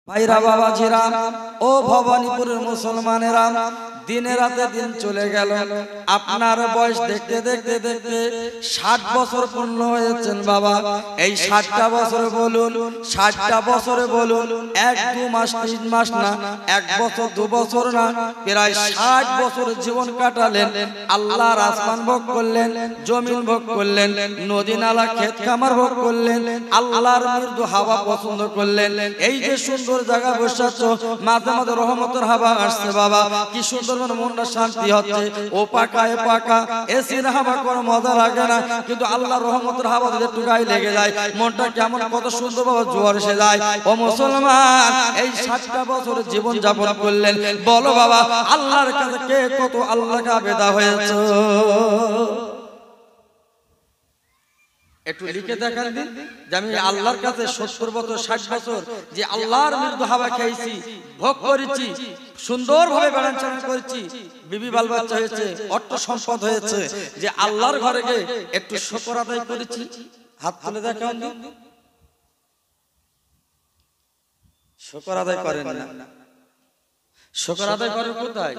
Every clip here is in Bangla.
ভাইরা বাবাজিরা ও ভবানীপুরের মুসলমানেরা, দিনে রাতে দিন চলে গেল। আপনার বয়স দেখতে দেখতে দেখতে 60 বছর পূর্ণ হয়েছেন বাবা। এই 60টা বছর বলুন, 60টা বছরে বলুন 1-2 মাস 3 মাস না, 1 বছর 2 বছর না, প্রায় 60 বছর জীবন কাটালেন। আল্লাহর আসমান ভোগ করলেন, জমিন ভোগ করলেন, নদী নালা ক্ষেত খামার ভোগ করলেন, আল্লাহর মৃদু হাওয়া পছন্দ করলেন। এই যে সুন্দর জায়গা বসে আছো, মাঝে মাঝে রহমতের হাওয়া আসছে বাবা, কি সুন্দর মনটা শান্তি হচ্ছে। ও পাকা এ পাকা এসির হাওয়া কোনো মজা লাগে না, কিন্তু আল্লাহর রহমতের হাওয়া যদি একটু গায়ে লেগে যায় মনটা কেমন কত সুন্দর ভাবে জোয়ার এসে যায়। ও মুসলমান, এই 60টা বছর জীবন যাপন করলেন, বলো বাবা আল্লাহর কাছে কে কত আল্লাহকে আবেদা হয়েছে? একটু লিখে দেখান দিন যে আমি আল্লাহর কাছে 70 বছর 60 বছর যে আল্লাহর মৃদু হাওয়া খেয়েছি, ভোগ করেছি, সুন্দরভাবে বেড়ানো করেছি, বিবি বাল বাচ্চা হয়েছে, অর্থ সম্পদ হয়েছে, যে আল্লাহর ঘরে গিয়ে একটু শুকর আদায় করেছি। হাত তুলে দেখান দিন। শুকর আদায় করেন না। শুকর আদায় করেন কোথায়?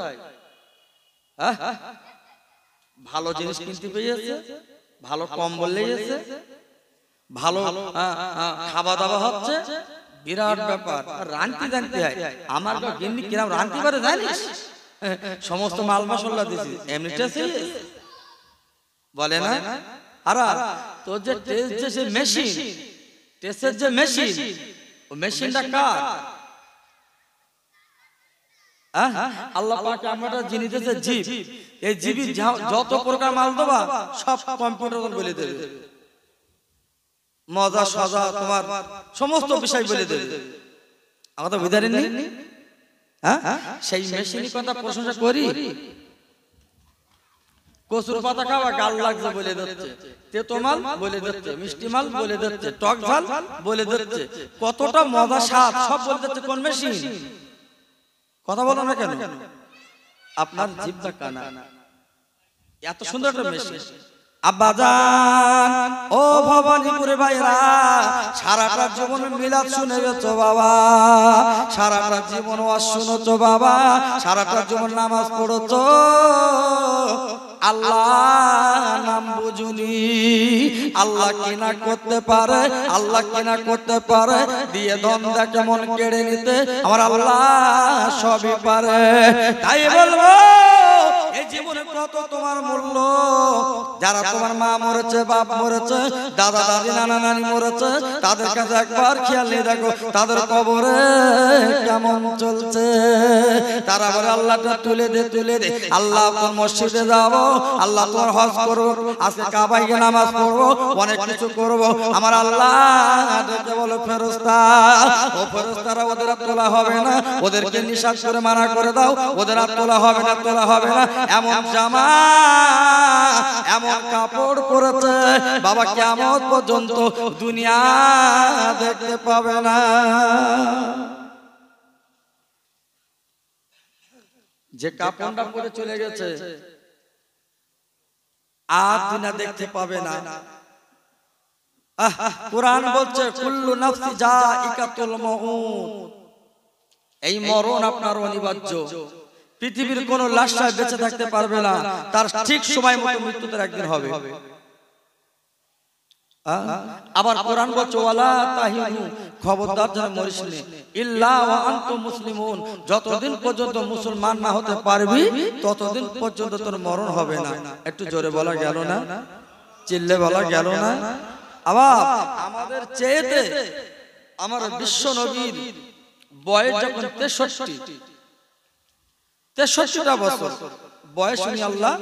ভালো জিনিস কিনতে পেয়েছে, ভালো কম্বল লেগেছে, ভালো খাওয়া দাওয়া হচ্ছে, বিরাট ব্যাপার। রান্তি জানতে হয়, আমার গিন্নি কিরাম রান্তি পারে জানিস? সমস্ত মাল মশলা দিছি, এমনিটা বলে না। আর তোর যে টেস্ট যে মেশিন, টেস্টের যে মেশিন, ও মেশিনটা কার? আল্লাহ পাক আমরা যিনি দিয়েছে জীব, এই জীবী যত প্রকার মাল দেবা সব কম্পিউটার বলে দেবে, মজা সাজা তোমার সমস্ত বিষয় বলে দেবে। আমরা তো বুঝারি নেই। সেই মেশিনই কথা প্রশংসা করি। কচুর পাতা খাওয়া গাল লাগছে বলে দিচ্ছে, তেতো মাল বলে দিচ্ছে, মিষ্টি মাল বলে দিচ্ছে, টক ঝাল বলে দিচ্ছে, কতটা মজা স্বাদ সব বলে দিচ্ছে। কোন মেশিন? কথা বলো না কেন? আপনার জিহ্বা কানা। এত সুন্দর একটা মেশিন। আব্বাজান ও ভবানীপুরে ভাইরা, সারাটা জীবন মিলাদ শুনে গেছো বাবা, সারাটা জীবন ওয়াজ শুনেছো বাবা, সারাটা জীবন নামাজ পড়েছো, আল্লাহ নাম বুঝুনি। আল্লাহ কিনা করতে পারে, আল্লাহ কিনা করতে পারে, দিয়ে দম দেখে মন কেড়ে নিতে আমার আল্লাহ সবই পারে। তাই বলবো এই জীবনে কত তোমার মূল্য। যারা তোমার মা মরেছে, বাপ মরেছে, দাদা দাদি নানা নানি মরেছে, তাদের কাছে একবার খেয়াল নিয়ে দেখো তাদের কবরে কেমন চলছে। তারা বলে আল্লাহটা তুলে দে, তুলে দে। আল্লাহ তোর মসজিদে যাবো, আল্লাহ তোর হজ করবো, আজকে কাবায় গিয়ে নামাজ পড়বো, অনেক কিছু করবো। আমার আল্লাহ ডেকে বলো ফেরেশতা, ও ফেরেশতারা ওদের আর তোলা হবে না, ওদেরকে নিষেধ করে মানা করে দাও, ওদের আর তোলা হবে না, তোলা হবে না। এমন জামা এমন কাপড় পরেছে বাবা কিয়ামত পর্যন্ত দুনিয়া দেখতে পাবে না। যে কাপড়টা পরে চলে গেছে আর দুনিয়া দেখতে পাবে না। কোরআন বলছে কুল্লু নাফসি যায়িকাতুল মাউত, এই মরণ আপনার অনিবার্য। পৃথিবীর কোন লাশায় বেঁচে থাকতে পারবে না, তার ঠিক সময় মতো মৃত্যু তার একদিন হবে। আবার কোরআন বলছে ওয়ালা তাহিনু, খবরদার যেন মরিস না, ইল্লা ওয়া আনতুম মুসলিমুন, যতদিন পর্যন্ত মুসলমান না হতে পারবি ততদিন পর্যন্ত তোর মরণ হবে না। একটু জোরে বলা গেল না? চিল্লে বলা গেল না? আবার আমাদের চেয়েতে আমার বিশ্ব নবীর বয়স যখন 63টা বছর বয়স উনি আল্লাহ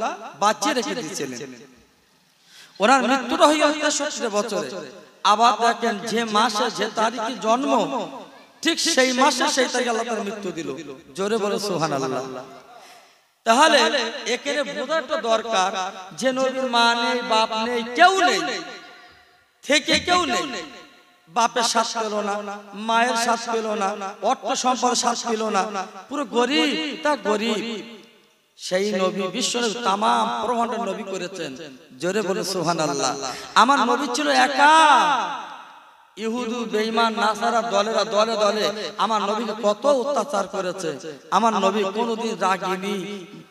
বাঁচিয়ে রেখে দিয়েছিলেন। ওনার মৃত্যুটা হয়ে গেল 63 বছরে। আবার দেখেন যে মাসে যে তারিখে জন্ম, ঠিক সেই মাসে সেই তারিখে আল্লাহ তার মৃত্যু দিল। জোরে বলে সুবহানাল্লাহ। তাহলে এখানে বোঝাটা দরকার যে নবীর মা নেই, বাপ নেই, কেউ নেই, থেকে কেউ নেই, বাপের শ্বাস পেল না, মায়ের শ্বাস পেল না, অর্থ সম্পদ শ্বাস পেল না, পুরো গরিব, তা গরিব। সেই নবী বিশ্ব তাম ব্রহ্মাণ্ড নবী করেছেন। জোরে বলে সুবহানাল্লাহ। আমার নবী ছিল একা, ইহুদু বেঈমান নাসারা দলেরা দলে দলে আমার নবীকে কত অত্যাচার করেছে। আমার নবী কোনোদিন রাগিনি,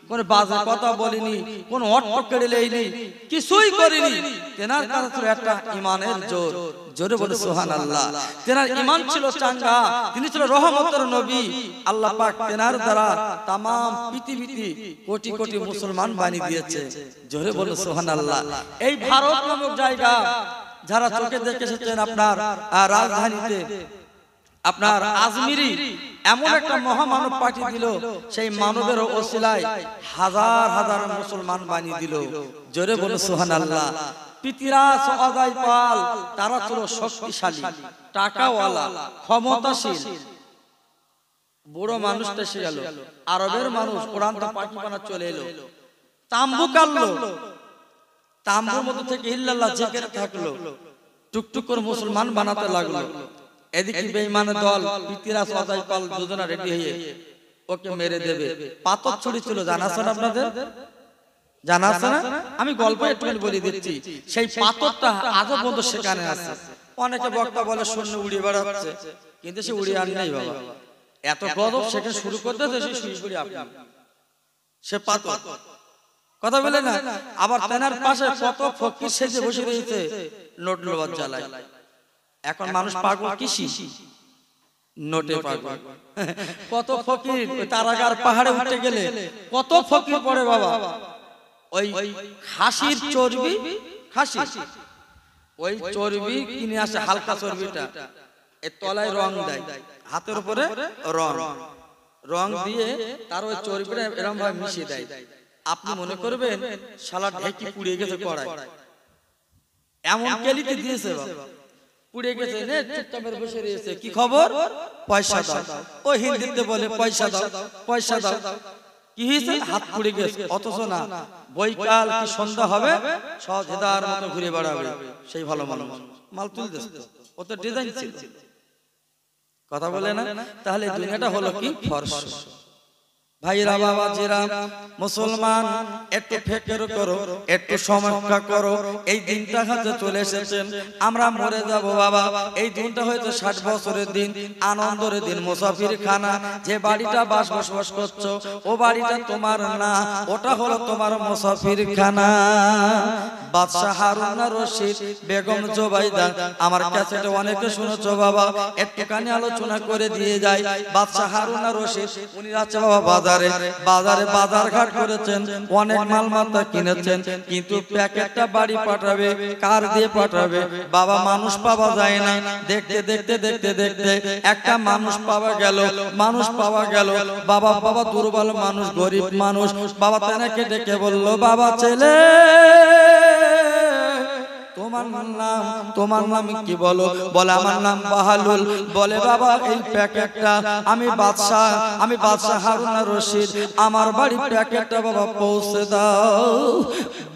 কোন বাজে কথা বলিনি, কোন অট্ট কেড়ে লেইনি, কিছুই করিনি। তেনার কাছে ছিল একটা ইমানের জোর। জোরে বলে সুবহানাল্লাহ। তেনার ঈমান ছিল চাঙ্গা, তিনি ছিল রহমতের নবী। আল্লাহ পাক তেনার দ্বারা तमाम পৃথিবীতে কোটি কোটি মুসলমান বানিয়ে দিয়েছে। জোরে বলে সুবহানাল্লাহ। এই ভারত নামক জায়গা যারা চোখে দেখে এসেছেন, আপনার রাজধানীতে আপনার আজমিরি এমন একটা মহামানব পাঠিয়ে দিল, সেই মানবের ওসিলায় হাজার হাজার মুসলমান বানিয়ে দিল। জোরে বলে সুবহানাল্লাহ। পৃথিরাজ অজয় পাল তারা ছিল শক্তিশালী, টাকাওয়ালা, ক্ষমতাশীল। বুড়ো মানুষটা এসে গেল, আরবের মানুষ কোরআন তো পাঠি বানা চলে এলো, তাম্বু কাটলো, তাম্বুর মধ্যে থেকে ইল্লাল্লাহ জিকির থাকলো, টুকটুক করে মুসলমান বানাতে লাগলো। এদিকে বেঈমানের দল পৃথিরাজ অজয় পাল দুজনা রেডি হয়ে ওকে মেরে দেবে। পাথর ছুড়েছিল, জানা আছে না আপনাদের? জানা আছে না? আমি গল্প একটুখানি বলে দিচ্ছি। সেই পাথরটা আজও পর্যন্ত সেখানে আছে। অনেকে বক্তা বলে শূন্য উড়িয়ে বেড়াচ্ছে, কিন্তু সে উড়িয়ে আর নেই বাবা। এত গজব সেখানে শুরু করতে সে শুয়ে পড়ি আপনি, সে পাথর কথা বলে না। আবার তেনার পাশে কত ফকির সেজে বসে রয়েছে নোট লোবার জ্বালায়। এখন মানুষ পাগল কিসি? নোটে পাগল। কত ফকির তারাগার পাহাড়ে উঠে গেলে কত ফকির পড়ে বাবা। ওই খাসির চর্বি, খাসি ওই চর্বি কিনে আসে, হালকা চর্বিটা এর তলায় রং দেয়, হাতের উপরে রং দিয়ে তার ওই চর্বিটা এরকম ভাবে মিশিয়ে দেয়। আপনি মনে করবেন শালা ঢেকি পুড়িয়ে গেছে কড়াই, এমন কেলিতে দিয়েছে বাবা। পুড়ে গেছে, নে চুপচাপ বসে রয়েছে, কি খবর? পয়সা দাও। ও হিন্দিতে বলে পয়সা দাও, পয়সা দাও। কি হয়েছে? হাত পুড়ে গেছে। অথচ না, বৈকাল কি সন্ধ্যা হবে সব হেদার মতো ঘুরে বেড়াবে সেই ভালো মানুষ, মাল তুলতেছে। ও তো ডিজাইন ছিল, কথা বলে না। তাহলে দুনিয়াটা হলো কি ফরস। ভাইরা বাবাজিরা, মুসলমান একটু ফিকির করো, একটু সমীক্ষা করো। এই দিনটা হাতে চলে এসেছেন, আমরা মরে যাব বাবা। এই দিনটা হয়তো 60 বছরের দিন, আনন্দের দিন, মুসাফির খানা। যে বাড়িটা বসবাস করছো ও বাড়িটা তোমার না, ওটা হলো তোমার মুসাফির খানা। বাদশা হারুন আর রশিদ, বেগম জুবাইদা, আমার ক্যাসেটে অনেকে শুনেছো বাবা, একটুখানি আলোচনা করে দিয়ে যায়। বাদশা হারুন আর রশিদ উনি আছে বাবা বাজারে বাজার ঘাট করেছেন, অনেক মালমাতা কিনেছেন, কিন্তু প্যাকেটটা বাড়ি পাঠাবে, কার দিয়ে পাঠাবে বাবা? মানুষ পাওয়া যায় না। দেখতে দেখতে দেখতে দেখতে একটা মানুষ পাওয়া গেল বাবা। বাবা দুর্বল মানুষ, গরিব মানুষ। বাবা তেনাকে ডেকে বলল, বাবা ছেলে তোমার নাম কি বলো? বলে আমার নাম বাহালুল। বলে বাবা এই প্যাকেটটা আমি বাদশা হারুন আর রশিদ, আমার বাড়ি প্যাকেটটা বাবা পৌঁছে দাও।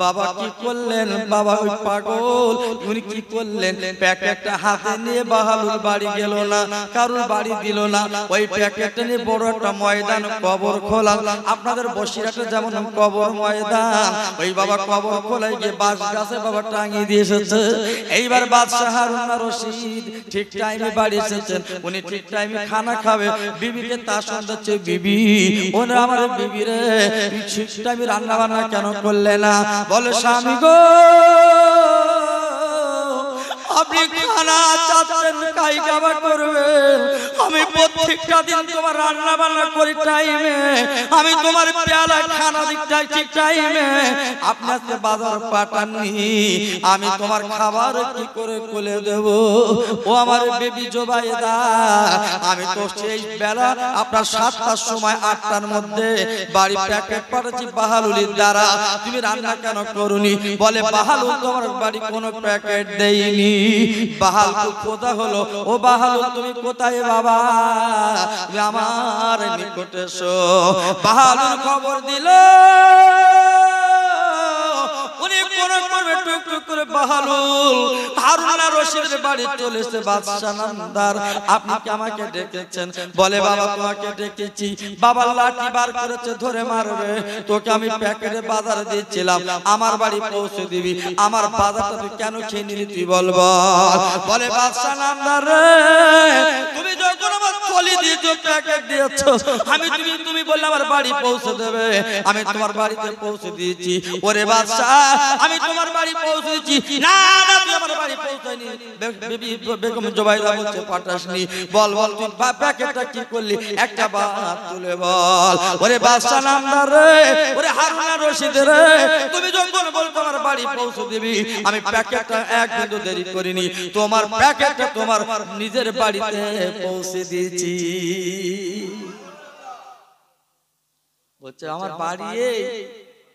বাবা কি করলেন বাবা? ওই পাগল উনি কি করলেন? প্যাকেটটা হাতে নিয়ে বাহালুল বাড়ি গেল না, কারোর বাড়ি দিল না। ওই প্যাকেটটা নিয়ে বড় একটা ময়দান, কবর খোলা। আপনাদের বসিরহাটে যেমন কবর ময়দান, ওই বাবা কবর খোলায় গিয়ে বাঁশ গাছে বাবা টাঙিয়ে দিয়ে এসেছে। এইবার বাদশা হারুন আর রশিদ ঠিক টাইমে বাড়ি এসেছেন। উনি ঠিক টাইমে খানা খাবে। বিবিকে তার সঙ্গে হচ্ছে, বিবি ওরা আমার বিবি রে, ঠিক টাইমে রান্না বান্না কেন করলে না? বলে স্বামী গো, আপনি খানা চাচ্ছেন, কাই খাবার করবেন? আমি প্রত্যেকটা দিন তোমার রান্না বান্না করি টাইমে, আমি তোমার পেয়ালা খানা দিকটাই ঠিক টাইমে। আপনি আজকে বাজার পাঠাননি, আমি তোমার খাবার কি করে কোলে দেব? ও আমার বেবি জুবাইদা, আমি তো সেই বেলা আপনার 7টার সময় 8টার মধ্যে বাড়ি প্যাকেট পাঠাচ্ছি বাহালুলির দ্বারা, তুমি রান্না কেন করুনি? বলে বাহালুল তোমার বাড়ি কোনো প্যাকেট দেয়নি। বাহালুল খোদা হলো, ও বাহালুল তুমি কোথায় বাবা? আমার নিকটে এসো। বাহালুল খবর দিল, উনি কোন করবে টুক করে বাহালুল হারুন আর রশিদের বাড়ি চলেছে বাদশা নামদার আপনি কি আমাকে ডেকেছেন বলে বাবা তোমাকে ডেকেছি বাবা লাঠি বার করেছে ধরে মারবে তোকে আমি প্যাকেটে বাজার দিয়েছিলাম আমার বাড়ি পৌঁছে দিবি আমার বাজারটা তুই কেন খেয়ে নিলি তুই বলবো বলে বাদশা নামদার রে তুমি যখন আমার থলি দিয়েছো প্যাকেট দিয়েছো আমি তুমি বললে আমার বাড়ি পৌঁছে দেবে আমি তোমার বাড়িতে পৌঁছে দিয়েছি ওরে বাদশা আমি তোমার বাড়ি পৌঁছেছি না না তুই আমার বাড়ি পৌঁছাইনি বেবি বেগম জুবাইদা বলছে পাঠাসনি বল তুই প্যাকেটটা কি করলি একটা বাত তুলে বল ওরে বাদশা নামদার রে ওরে হারুন আর রশিদ রে তুমি যখন বলতো আমার বাড়ি পৌঁছে দিবি আমি প্যাকেটটা এক বিন্দু দেরি করিনি তোমার প্যাকেটটা তোমার নিজের বাড়িতে পৌঁছে দিয়েছি বলছে আমার বাড়ি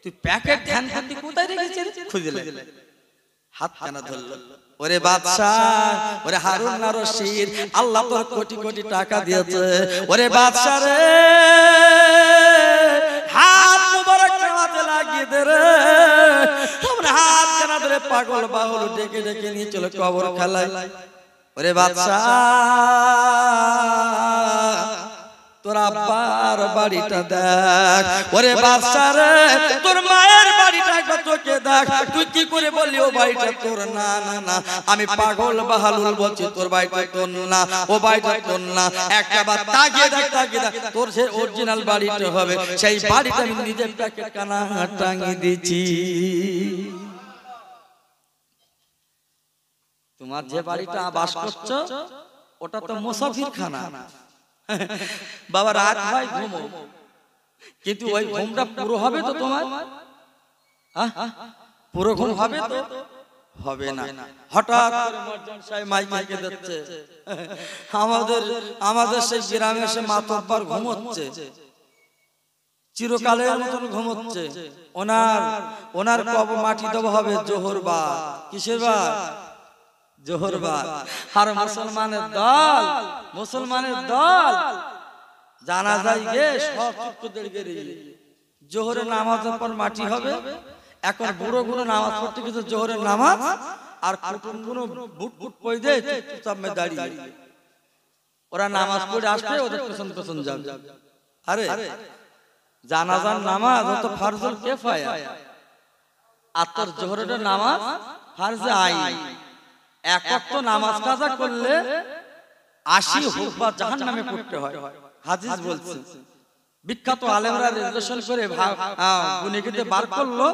তুই প্যাকেট ধ্যান করতে কোথায় রেখেছিস খুঁজলে হাত কানা ধরলো ওরে বাদশা ওরে হারুন আর রশিদ আল্লাহ তোর কোটি কোটি টাকা দিয়েছে ওরে বাদশা রে হাত মুবারক কামাতে লাগিয়ে দে রে আমরা হাত কানা ধরে পাগল বাহুল ডেকে ডেকে নিয়ে চলে কবর খালায় ওরে বাদশা তোর আব্বার বাড়িটা দেখ ওরে বাদশা রে তোর মায়ের বাড়িটা একবার তোকে দেখ তুই কি করে বললি ও বাড়িটা তোর না না না আমি পাগল বাহালুল বলছি তোর বাড়িটা তোর না ও বাড়িটা তোর না একটা বার তাকিয়ে দেখ তোর সে অরিজিনাল বাড়িটা হবে সেই বাড়িটা আমি নিজের প্যাকেট কানা টাঙিয়ে দিয়েছি তোমার যে বাড়িটা বাস করছো ওটা তো মুসাফির খানা বাবা রাত হয় ঘুমো কিন্তু ওই ঘুমটা পুরো হবে তো তোমার পুরো ঘুম হবে তো হবে না হঠাৎ করে মর্জান সাহেব মাইকে দিচ্ছে আমাদের সেই গ্রামে এসে মাতব্বর ঘুমোচ্ছে চিরকালের মতন ঘুমোচ্ছে ওনার কবর মাটি দেওয়া হবে জোহর বা কিসের বা জোহরবার আর মুসলমানের দল জানাজায় গিয়ে সব চুক্তি গিয়ে জোহরের নামাজের পর মাটি হবে এখন বুড়ো গুলো নামাজ পড়তে গেছে জোহরের নামাজ আর কুটুম গুলো বুট পই দিয়ে চুপচাপ দাঁড়িয়ে ওরা নামাজ পড়ে আসবে ওদের পেছন পেছন যাবে আরে জানাজার নামাজ তো ফরজুল কিফায়া আর তোর জোহরের নামাজ ফরজে আইন এক ওয়াক্ত নামাজ কাজা করলে 80 হুকবা জাহান্নামে পড়তে হয় হাদিস বলছে বিখ্যাত আলেমরা রিলেশন করে গুণীকে বার করলো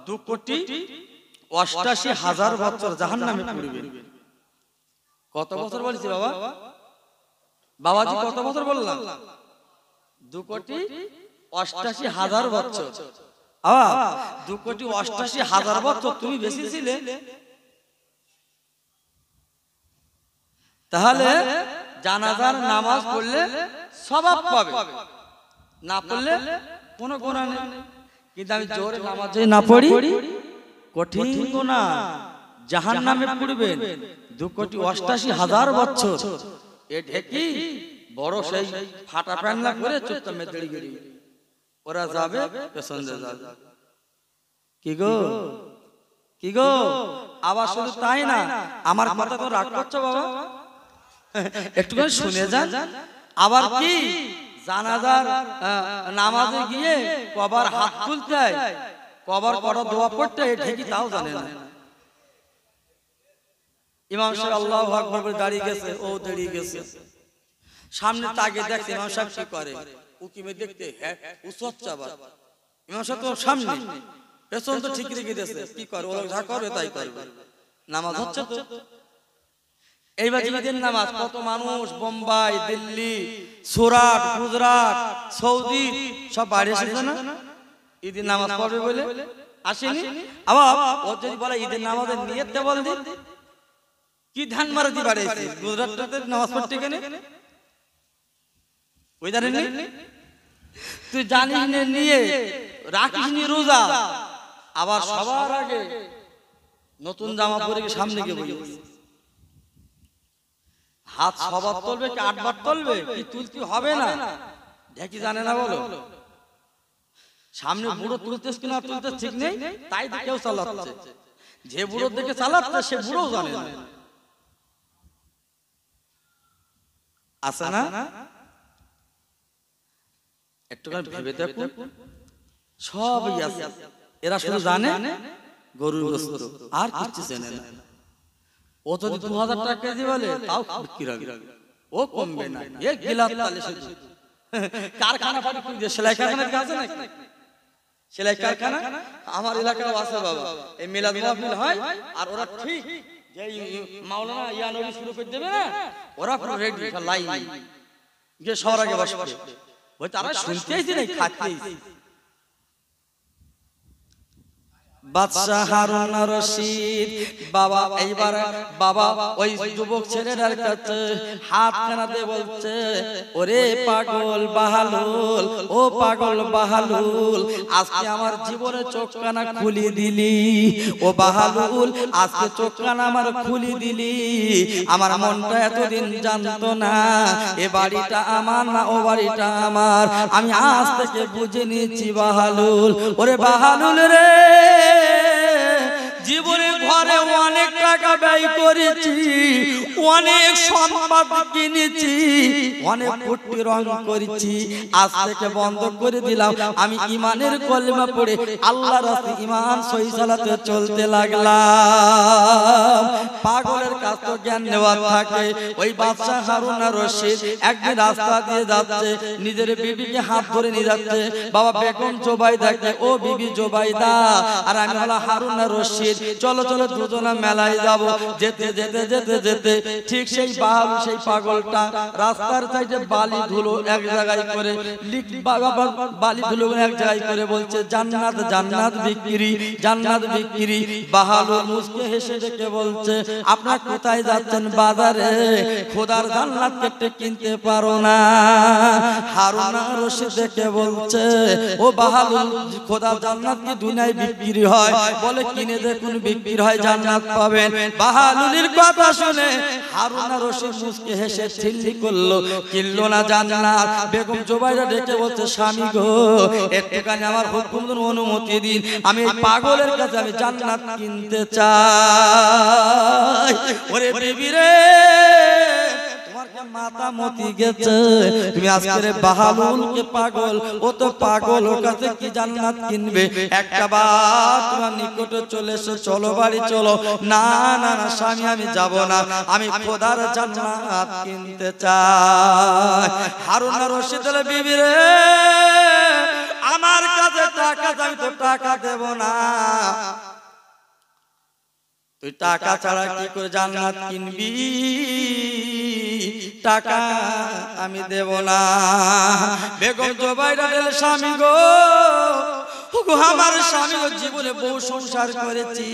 2,88,000 বছর জাহান্নামে পড়বে কত বছর বলছি বাবাজি কত বছর বললাম 2,88,000 বছর 2,88,000 বছর তুমি বেশি ছিলে তাহলে জানাজার নামাজ পড়লে সওয়াব পাবে না পড়লে কোনো গুনাহ নেই কিন্তু আমি জোরে নামাজ না পড়ি কঠিন গুনাহ জাহান্নামে পড়বেন 2,88,000 বছর এ ঢেকি বড় সেই ফাটা প্যান্ডা করে চুপচাপ মেদড়ি গড়ি ওরা যাবে পেছন দিয়ে যাবে কি গো আবার শুধু তাই না আমার কথা তো রাগ করছো বাবা একটু শুনে যান আবার কি জানাজার নামাজে গিয়ে কবর হাত তুলতে হয় কবর করা দোয়া পড়তে ঠিকই তাও জানে না ইমাম সাহেব আল্লাহু আকবার বলে দাঁড়িয়ে গেছে ও দাঁড়িয়ে গেছে সামনে তাকিয়ে দেখছে ইমাম সাহেব কি করে উকিমে দেখতে উচ্চাবা ইমাম সাহেব তো সামনে পেছন তো ঠিক রেখে দিয়েছে কি করে ও যা করবে তাই করবে নামাজ হচ্ছে তো এইবার ঈদের নামাজ কত মানুষ বোম্বাই দিল্লি সুরাট গুজরাট সৌদি সব বাইরে এসেছে না ঈদের নামাজ পড়বে বলে আসেনি আবার ও যদি বলে ঈদের নামাজের নিয়তটা বল দিন কি ধান মারা দি বাড়াইছে গুজরাটটাতে নামাজ পড়তে কেন ওই জানেন তুই জানিস না নিয়ে রাখিস নি রোজা আবার সবার আগে নতুন জামা পরে সামনে গিয়ে বসে হাত সবার তুলবে কি 8 বার তুলবে কি তুলতে হবে না ঢেকি জানে না বলো সামনে বুড়ো তুলতেছ কিনা তুলতে ঠিক নেই, তাই কেউ চালাচ্ছে। যে বুড়ো দেখে চালাচ্ছে সে বুড়ো জানে না, আছে না? একটুখানি ভেবে দেখো, সবই আছে। এরা শুধু জানে গরুর গোশত, আর কিছু জানে না। ও যদি 2000 টাকা কেজি বলে তাও বিক্রি হবে, ও কমবে না। এ গিলাস তালে শুধু কারখানা পাটি খুঁজে, সেলাই কারখানা আছে নাকি? সেলাই কারখানা আমার এলাকায় আছে বাবা। এই মিলাদ মাহফিল হয় আর ওরা ঠিক যে মাওলানা ইয়ানবী শুরু করে দেবে না, ওরা পুরো রেডি লাইন গিয়ে সবার আগে বসবে। ওই তারা শুনতেইছি না, খাচ্ছেই। বাদশাহ হারুন রশিদ বাবা এইবার বাবা ওই যুবক ছেলেটার কাছে হাত কানাতে বলছে, ওরে পাগল বাহালুল, ও পাগল বাহালুল, আজকে আমার জীবনে চোখ কানা খুলি দিলি। ও বাহালুল, আজকে চোখ কানা আমার খুলি দিলি। আমার মনটা এতদিন জানতো না এ বাড়িটা আমার না ও বাড়িটা আমার, আমি আজ থেকে বুঝে নিয়েছি বাহালুল। ওরে বাহালুল রে, জীবনে ঘরে অনেক টাকা ব্যয় করেছি, অনেক সম্পদ কিনেছি, অনেক ফুটি রং করেছি, আজ থেকে বন্ধ করে দিলাম। আমি ইমানের কলেমা পড়ে আল্লাহর রাস্তায় ঈমান সহি সালাতে চলতে লাগলাম। পাগলের কাছ তো জ্ঞান নেওয়ার থাকে। ওই বাদশাহ হারুন রশিদ একদিন রাস্তা দিয়ে যাচ্ছে, নিজের বিবিকে হাত ধরে নিয়ে যাচ্ছে। বাবা বেগম জোবাইদাকে, ও বিবি জোবাইদা আর আমি হলাম হারুন রশিদ, চলো চলো দুজনা মেলায় যাব। যেতে যেতে যেতে যেতে ঠিক সেই সেই পাগলটা রাস্তার সাইডে বালি ধুলো এক জায়গায় করে বালি ধুলো এক জায়গায় করে বলছে, জান্নাত জান্নাত বিক্রি, জান্নাত বিক্রি। বাহালুল মুস্কে হেসে ডেকে বলছে, আপনারা কোথায় যাচ্ছেন? বাজারে। খোদার জান্নাত কেটে কিনতে পারো না? হারুন রশিদ ডেকে বলছে, ও বাহালুল, খোদার জান্নাত কি দুনিয়ায় বিক্রি হয়? বলে কিনে দেখুন, বিক্রি হয়, জান্নাত পাবেন। বাহালুলের কথা শুনে হারুন রশিদ মুস্কে হেসে ঠিল্লি করলো, কিনলো না জান্নাত। বেগম জোবাইদা ডেকে বলছে, স্বামী গো, একটুখানি আমার হুকুম দিন, অনুমতি দিন, আমি পাগলের কাছে আমি জান্নাত কিনতে চাই। ওরে বিবি রে, মাথা মতি গেছে, তুমি আজকে বাহালুলকে পাগল, ও তো পাগল, ওর কাছে কি জান্নাত কিনবে? একটা বার তোমার নিকটে চলে এসো, চলো বাড়ি চলো। না না না স্বামী, আমি যাব না, আমি খোদার জান্নাত কিনতে চাই। হারুন রশিদ বলে, বিবি রে, আমার কাছে টাকা, আমি তো টাকা দেব না। তুই টাকা ছাড়া কি করে জান্নাত কিনবি? টাকা আমি দেব না। বেগম জোবাইদা বলে, স্বামী গো, আমার স্বামী গো, জীবনে বহু সংসার করেছি,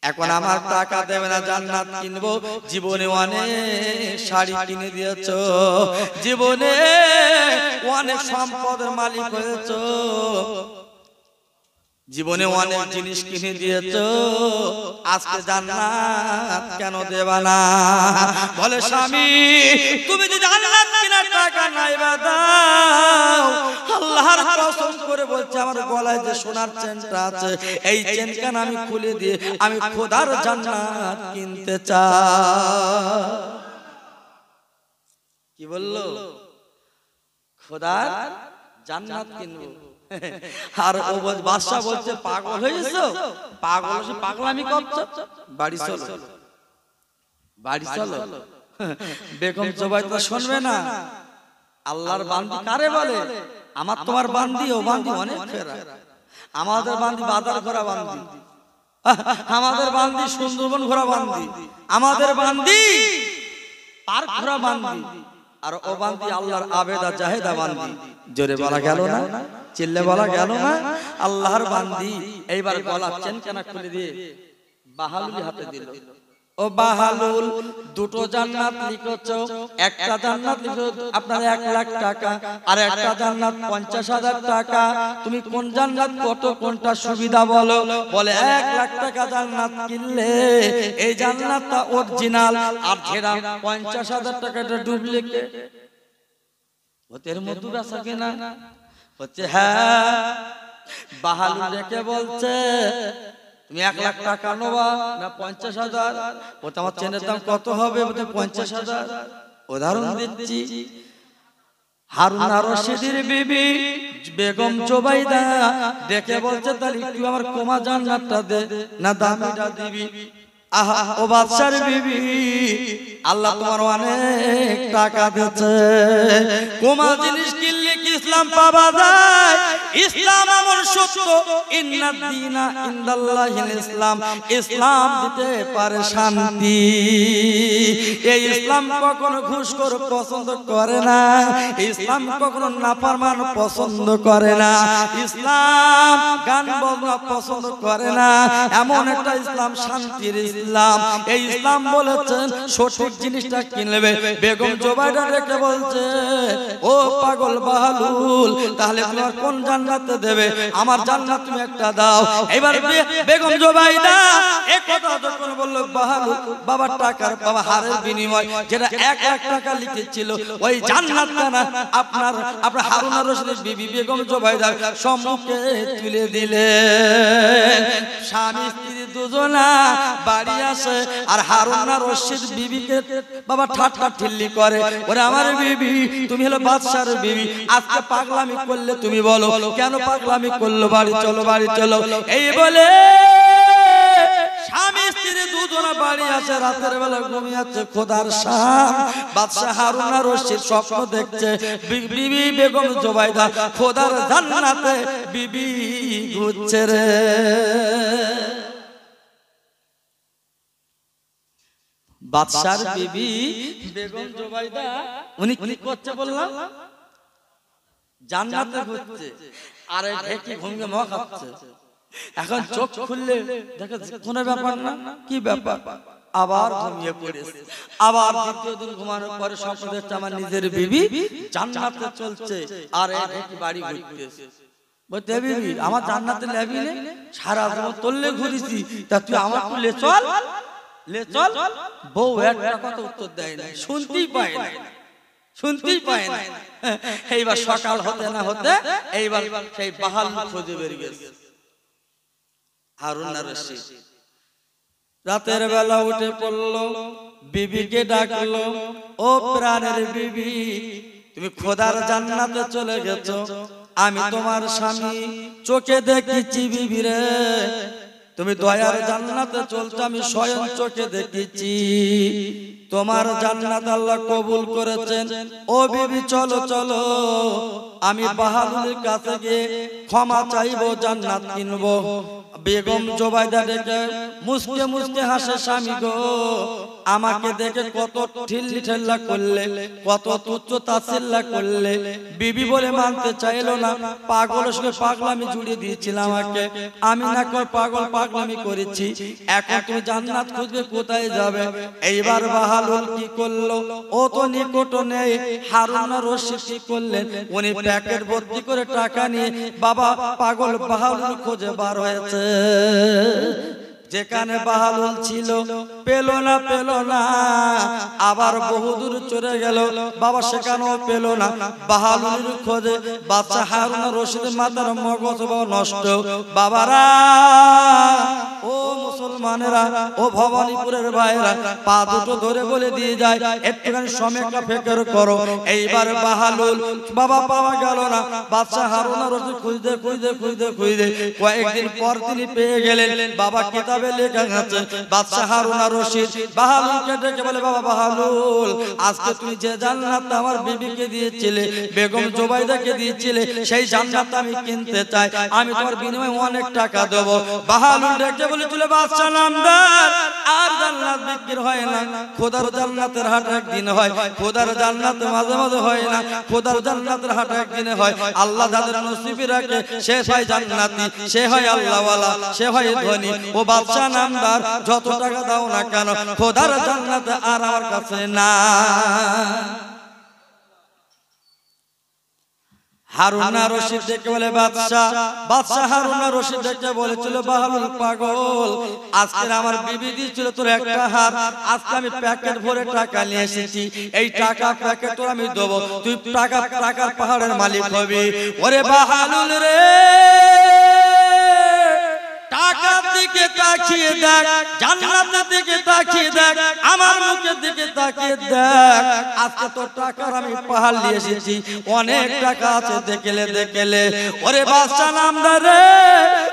এখন আমার টাকা দেবে না, জান্নাত কিনবো। জীবনে অনেক শাড়ি কিনে দিয়েছো, জীবনে অনেক সম্পদের মালিক হয়েছো, জীবনে অনেক জিনিস কিনে দিয়েছো, আজকে জান্নাত কেন দেবা না? বলে, স্বামী তুমি যদি জান্নাত কেনার টাকা নাই বা দাও, আল্লাহর কসম করে বলছে, আমার গলায় যে সোনার চেনটা আছে, এই চেনখান আমি খুলে দিয়ে আমি খোদার জান্নাত কিনতে চাই। কি বললো? খোদার জান্নাত কিনবো। আর ও বাদশা বলছে, পাগল হয়েছো? পাগল পাগলামি করছো, বাড়ি চলো, বাড়ি চলো। বেগম জোবাইদা শুনবে না। আল্লাহর বান্দি কারে বলে? আমার তোমার বান্দি, ও বান্দি অনেক ফেরা। আমাদের বান্দি বাজার ঘোরা বান্দি, আমাদের বান্দি সুন্দরবন ঘোরা বান্দি, আমাদের বান্দি পার্ক ঘোরা বান্দি, আর ও বান্দি আল্লাহর আবেদা জাহেদা বান্দি। জোরে বলা গেল না? চিল্লে বলা গেল না? আল্লাহর বান্দি। এইবার গলা চেনখানা খুলে দিয়ে বাহালুল হাতে দিল। ও বাহালুল, দুটো জান্নাত লিখেছো, একটা জান্নাত লিখেছো আপনার 1 লাখ টাকা, আর একটা জান্নাত 50,000 টাকা। তুমি কোন জান্নাত কত, কোনটা সুবিধা বলো? বলে, 1 লাখ টাকা জান্নাত কিনলে এই জান্নাতটা অরিজিনাল, আর যেটা 50,000 টাকাটা ডুপ্লিকেট। ওদের মধ্যে বেচা কেনা হচ্ছে হ্যাঁ। বাহালুল রেখে বলছে তুমি 1 লাখ টাকা নেবা না 50,000? বলতে আমার চেনের দাম কত হবে? বলতে 50,000। উদাহরণ দিচ্ছি, হারুন আর রশিদের বিবি বেগম জুবাইদা দেখে বলছে তাহলে তুই আমার কোমা জান্নাতটা দে না দামিটা দিবি। আহা ও বাদশার বিবি, আল্লাহ তোমার অনেক টাকা দিয়েছে, কোমা জিনিস কিনলে কি ইসলাম পাওয়া যায়? ইসলাম এমন সত্য, ইন্নাদ দীনা ইনদাল্লাহিল ইসলাম, ইসলাম দিতে পারে শান্তি। এই ইসলাম কখনো ঘুষখোর পছন্দ করে না, ইসলাম কখনো নাফরমান পছন্দ করে না, ইসলাম গান বাজনা পছন্দ করে না। এমন একটা ইসলাম শান্তির ইসলাম। এই ইসলাম বলেছেন সঠিক জিনিসটা কিনবে। বেগম জুবাইদা রেখে বলছে ও পাগল বাহালুল, তাহলে তোমার কোন জান্নাতে দেবে? আমার জান্নাত তুমি একটা দাও। এবার বেগম জুবাইদা এক কথা যখন বললো বাহালুল, বাবার টাকার বাবা হারের বিনিময় যেটা 1 লাখ টাকা লিখেছিল ওই জান্নাতটা না আপনার হারুন আর রশিদের বিবি বেগম জুবাইদা সম্মুখে তুলে দিলেন। স্বামী স্ত্রী দুজনা বাড়ি আসে আর হারুন আর রশিদ বিবিকে বাবা ঠাট্টা ঠিল্লি করে, ওরে আমার বিবি তুমি হলো বাদশার বিবি, আজকে পাগলামি করলে তুমি বলো কেন পাগলামি করলো? বাড়ি চলো, বাড়ি চলো। এই বলে স্বামী স্ত্রী দুজনা বাড়ি আসে, রাতের বেলা ঘুমিয়ে আছে খোদার শান। বাদশা হারুন আর রশিদ স্বপ্ন দেখছে বিবি বেগম জুবাইদা খোদার জান্নাতে বিবি ঘুরছে রে। বাদশার বিবি বেগম জুবাইদা উনি কি করছে বললাম? জান্নাতে ঘুরছে, আর ঢেকি ঘুমিয়ে মদ খাচ্ছে। এখন চোখ খুললে দেখে কোনো ব্যাপার না, কি ব্যাপার? আবার ঘুমিয়ে পড়েছে। আবার দ্বিতীয় দিন ঘুমানোর পরে স্বপ্ন দেখছে আমার নিজের বিবি জান্নাতে চলছে আর ঢেকি বাড়ি ঘুরতেছে। বলতে বিবি আমার জান্নাতে লেবি নে, সারা জীবন তোললে ঘুরেছি, তা তুই আমার তুলে চল, লে চল। বউ একটা কথা উত্তর দেয় না, শুনতেই পায় না, শুনতেই পায় না। এইবার সকাল হতে না হতে এইবার সেই বাহালুল খুঁজে বেরিয়ে গেছে। হারুন আর রশিদ রাতের বেলা উঠে পড়লো, বিবিকে ডাকলো, ও প্রাণের বিবি তুমি খোদার জান্নাতে চলে গেছো, আমি তোমার স্বামী চোখে দেখেছি বিবি রে, তুমি দয়ার জান্নাতে চলছো, আমি স্বয়ং চোখে দেখেছি, তোমার জান্নাত আল্লাহ কবুল করেছেন। ও বিবি চলো চলো, আমি বাহালুলের কাছে গিয়ে ক্ষমা চাইবো, জান্নাত কিনবো। বেগম জুবাইদা দেখে মুসকে মুসকে হাসে, স্বামী গো আমাকে দেখে কত ঠিল্লি ঠেল্লা করলে, কত তুচ্ছ তাচ্ছিল্য করলে। বিবি বলে মানতে চাইলো না, পাগলের সঙ্গে পাগলামি জুড়ে দিয়েছিলাম আমাকে, আমি না কর পাগল পাগলামি করেছি, এখন তুমি জান্নাত খুঁজবে কোথায় যাবে? এইবার বাহালুল কি করলো? ও তো নিকট নেই। হারুন আর রশিদ কি করলেন? উনি প্যাকেট ভর্তি করে টাকা নিয়ে বাবা পাগল বাহালুল খোঁজে বার হয়েছে। যেখানে বাহালুল ছিল পেল না, আবার বহুদূর চলে গেল বাবা, সেখানেও পেল না। বাহালুলের খোঁজে বাদশা হারুন আর রশিদের মাথার মগজ নষ্ট। বাবারা, ও মুসলমানেরা, ও ভবানীপুরের ভাইরা, পা দুটো ধরে বলে দিয়ে যায় একটুখানি সমীক্ষা ফেকের করো। এইবার বাহালুল বাবা পাওয়া গেল না। বাদশা হারুন আর রশিদ খুঁজতে খুঁজতে খুঁজতে খুঁজতে কয়েকদিন পর তিনি পেয়ে গেলেন। বাবা কিতাবে লেখা আছে, বাদশা হারুন আর রশিদ বাহালুলকে ডেকে বলে, বাবা বাহালুল, আজকে তুমি যে জান্নাত আমার বিবিকে দিয়েছিলে, বেগম জুবাইদাকে দিয়েছিলে, সেই জান্নাত আমি কিনতে চাই, আমি তোমার বিনিময়ে অনেক টাকা দেব। বাহালুল ডেকে বলেছিল, বাদশা নামদার, আর জান্নাত বিক্রি হয় না, খোদার জান্নাতের হাট একদিন হয়, খোদার জান্নাত মাঝে মাঝে হয় না, খোদার জান্নাতের হাট একদিনে হয়। আল্লাহ যাদের নসিবে রাখে সে হয় জান্নাতি, সে হয় আল্লাহওয়ালা, সে হয় ধনী। ও বাদশা নামদার, যত টাকা দাও না কেন খোদার জান্নাত আর আমার কাছে না। হারুন আর রশিদ দেখে বলে বাদশা হারুন আর রশিদ দেখে বলেছিল বাহালুল পাগল, আজকে আমার বিবি দিয়েছিল তোর একটা হার, আজকে আমি প্যাকেট ভরে টাকা নিয়ে এসেছি, এই টাকা প্যাকেট তোর আমি দেবো, তুই টাকার পাহাড়ের মালিক হবি। ওরে বাহালুল রে, টাকার দিকে তাকিয়ে দেখ, জান্নাতের দিকে তাকিয়ে দেখ, আমার মুখের দিকে তাকিয়ে দেখ, আজকে তোর টাকার আমি পাহাড় নিয়ে এসেছি, অনেক টাকা আছে দেখলে। ওরে বাদশা নামদার রে,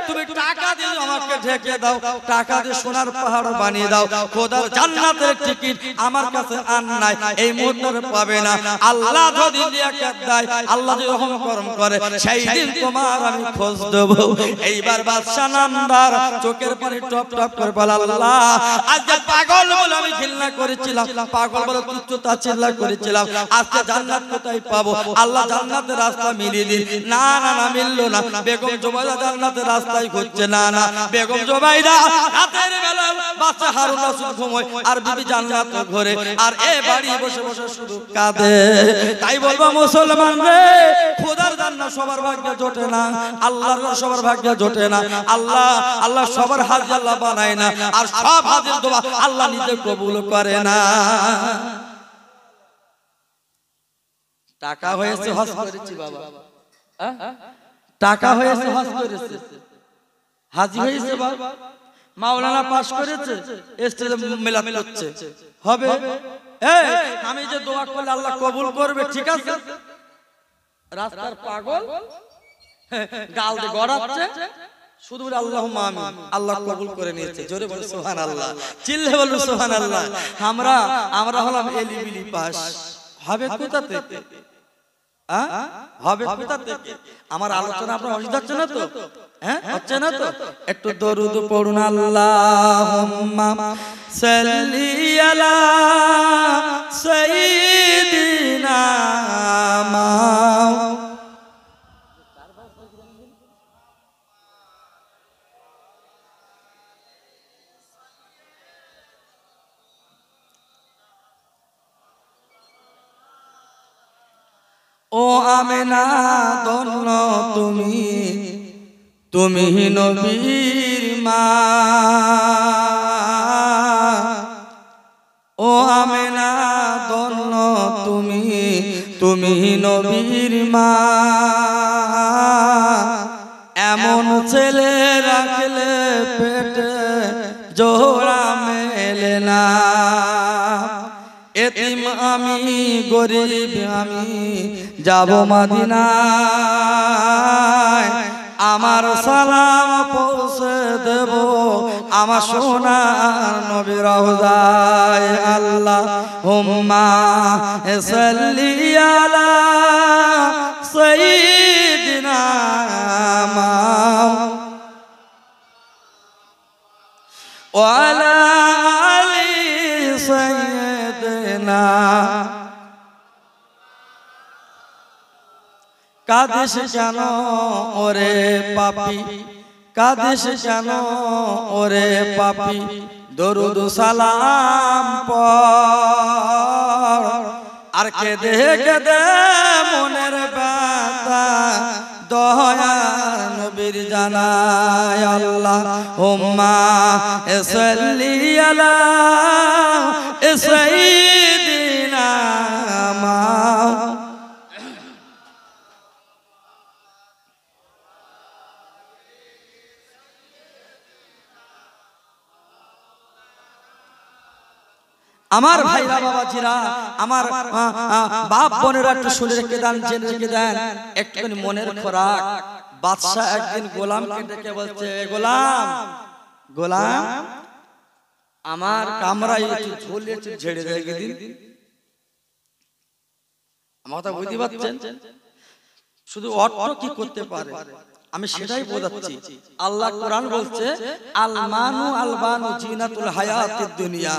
তুমি টাকা দিয়ে আমাকে ঢেকে দাও, টাকা দিয়ে সোনার পাহাড় বানিয়ে দাও, খোদার জান্নাতের টিকিট আমার কাছে আর নাই, এই মুহূর্তে পাবে না। আল্লাহ যদি লিয়াকাত দেয়, আল্লাহ যদি রহম করম করে, সেই দিন তোমার আমি খোঁজ দেব। এইবার বাদশা নামদার চোখের পানি টপ টপ করে বলে, আল্লাহ আজকে পাগল বলে আমি ঘৃণা করেছিলাম, পাগল বলে তুচ্ছ তাচ্ছিল্য করেছিলাম, আজকে জান্নাত কোথায় পাবো? আল্লাহ জান্নাতের রাস্তা মিলিয়ে দিন। না মিললো না। বেগম জুবাইদা জান্নাতের রাস্তায় ঘুরছে, না বেগম জুবাইদা রাতের বেলা বাদশা হারুন রশিদ ঘুমোয় আর বিবি জান্নাতে ঘরে, আর এ বাড়ি বসে বসে শুধু কাঁদে। তাই বলবো মুসলমান রে, খোদার জান্নাত সবার ভাগ্যে জোটে না, আল্লাহর সবার ভাগ্যে জোটে না। আল্লাহ সবার হাজির আল্লাহ বানায় না, আর সব হাজির দোয়া আল্লাহ নিজে কবুল করে না। টাকা হয়েছে হজ করেছি বাবা, টাকা হয়েছে হজ করেছে, হাজি হয়েছে বাবা, মাওলানা পাস করেছে, স্টেজে মিলাদ হচ্ছে, হবে? আমি যে দোয়া করলে আল্লাহ কবুল করবে, ঠিক আছে? রাস্তার পাগল গাল দিয়ে গড়াচ্ছে, শুধু আল্লাহুম্মা আমিন, আল্লাহ কবুল করে নিয়েছে। জোরে বলো সুবহানাল্লাহ, চিল্লে বলো সুবহানাল্লাহ। আমরা হলাম এলিবিলি পাস, হবে কোথা থেকে? হবে কোথা থেকে? আমার আলোচনা আপনার অসুবিধা হচ্ছে না তো? হচ্ছে না তো? একটু দরুদ পড়ুন, আল্লাহুম্মা সাল্লি আলা সাইয়্যিদিনা ও আমেনা ধন্য তুমি নবীর মা, ও আমেনা ধন্য তুমি নবীর মা, এমন ছেলে রাখলে পেটে জোড়া মেলে না, এতিম আমি গরিব আমি যাব মদিনায়, আমার সালাম পৌঁছে দেব আমার সোনার নবীর রওজায়। আল্লাহুম্মা সাল্লি আলা সাইয়্যিদিনা ওয়া আলা আলি সাইয়্যিদিনা। কাঁদিস কেন ওরে পাপী, কাঁদিস কেন ওরে পাপী, দরুদ সালাম পড়, আর কেঁদে কেঁদে মনের ব্যথা দয়ার নবীর জানায়। আল্লাহুম্মা সাল্লি আলা সাইয়্যিদিনা আমার ভাইরা বাবাজিরা, আমার বাপ বোনেরা একটু শুনে রেখে দেন, জেনে রেখে দেন, একটুখানি মনের খোরাক। বাদশা একদিন গোলামকে ডেকে বলছে, গোলাম আমার কামরায় একটু ঝোলে একটু ঝেড়ে রেখে দিন। আমার কথা বুঝতে পারছেন? শুধু অর্থ কি করতে পারে আমি সেটাই বোঝাচ্ছি। আল্লাহ কোরআন বলছে, আল মানু আল বানু জিনাতুল হায়াতিদ দুনিয়া,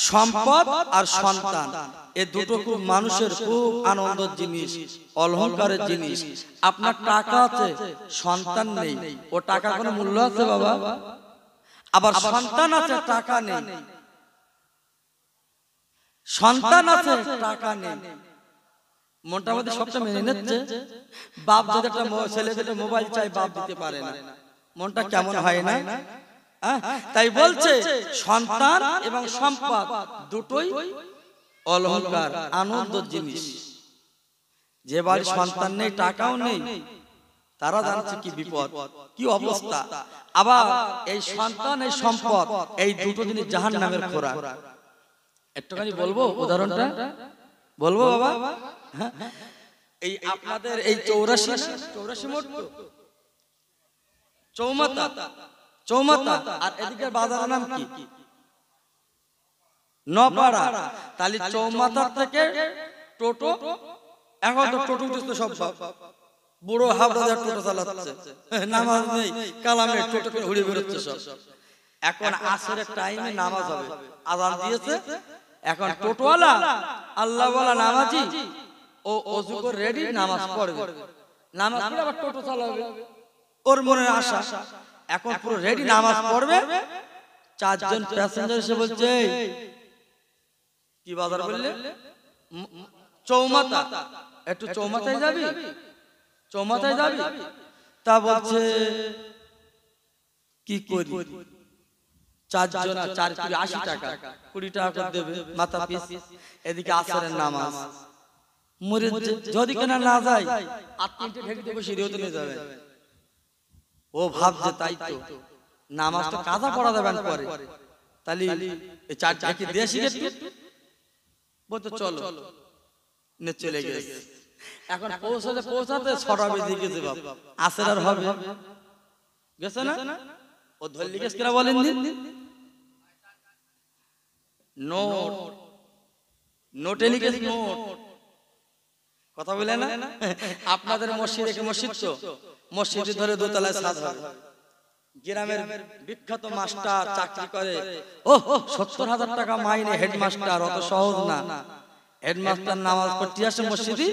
সম্পদ আর সন্তান এই দুটো খুব মানুষের খুব আনন্দের জিনিস, অলংকারের জিনিস। আপনার টাকা আছে, সন্তান নেই, ও টাকার কোনো মূল্য আছে বাবা? আবার সন্তান আছে, টাকা নেই, সন্তান আছে, টাকা নেই, মনটা মধ্যে সবটা মেনে নিচ্ছে। বাপ যদি একটা ছেলে যদি মোবাইল চাই বাপ দিতে পারে না, মনটা কেমন হয় না? তাই বলছে সন্তান এবং সম্পদ দুটোই অলংকার, আনন্দ জিনিস। যে বাড়ির সন্তান নেই, টাকাও নেই, তারা জানছে কি বিপদ, কি অবস্থা। আবার এই সন্তান এই সম্পদ এই দুটো জিনিস জাহান্নামের খোরাক। একটুখানি বলবো, উদাহরণটা বলবো বাবা। এই আপনাদের এই 84 মোট চৌমাথা, আর এদিকে বাজারের নাম কি? নপাড়া। তাহলে চৌমাথা থেকে টোটো, এখন তো টোটো উঠেছে সব, বুড়ো হাবড়াদের টোটো চালাচ্ছে, নামাজ নেই, কালামে টোটোকে ঘুরে বেরোচ্ছে সব। এখন আসরের টাইমে নামাজ হবে, আযান দিয়েছে, এখন টোটোওয়ালা আল্লাহওয়ালা নামাজি ও ওযু করে রেডি নামাজ পড়বে, নামাজ পড়ে আবার টোটো চালাবে, ওর মনে আশা। এখন পুরো রেডি নামাজ পড়বে, চারজন প্যাসেঞ্জার এসে বলছে কি বাজার বললে? চৌমাথা, একটু চৌমাথায় যাবি, চৌমাথায় যাবি? তা বলছে কি করি, চারজন 4 কুড়ি 80 টাকা, 20 টাকা করে দেবে মাথা পিস। এদিকে আসরের নামাজ, মুরিদ যদি কেনা না যায় আর 3টে ঢেকে দেবে, সিঁড়িতে নিয়ে যাবে। ও ভাবছে তাই তো, নামাজ তো কাজা পড়া দেবেন পরে, তাহলে এই 4 ঢেকে দিয়ে শিখে বলতে চলো, নে চলে গেছে। এখন পৌঁছাতে 6টা বেজে গেছে, বাপ আসর আর হবে গেছে না? ও ধরলি গেছে কিনা বলেন দিন। নোটে লিখেছে নোট, কথা বলে না? আপনাদের মসজিদ তো মসজিদে ধরে দোতলায় ছাদ হবে। গ্রামের বিখ্যাত মাস্টার চাকরি করে, ও 70,000 টাকা মাইনে হেডমাস্টার, অত সহজ না। হেডমাস্টার নামাজ পড়তে আসে মসজিদে,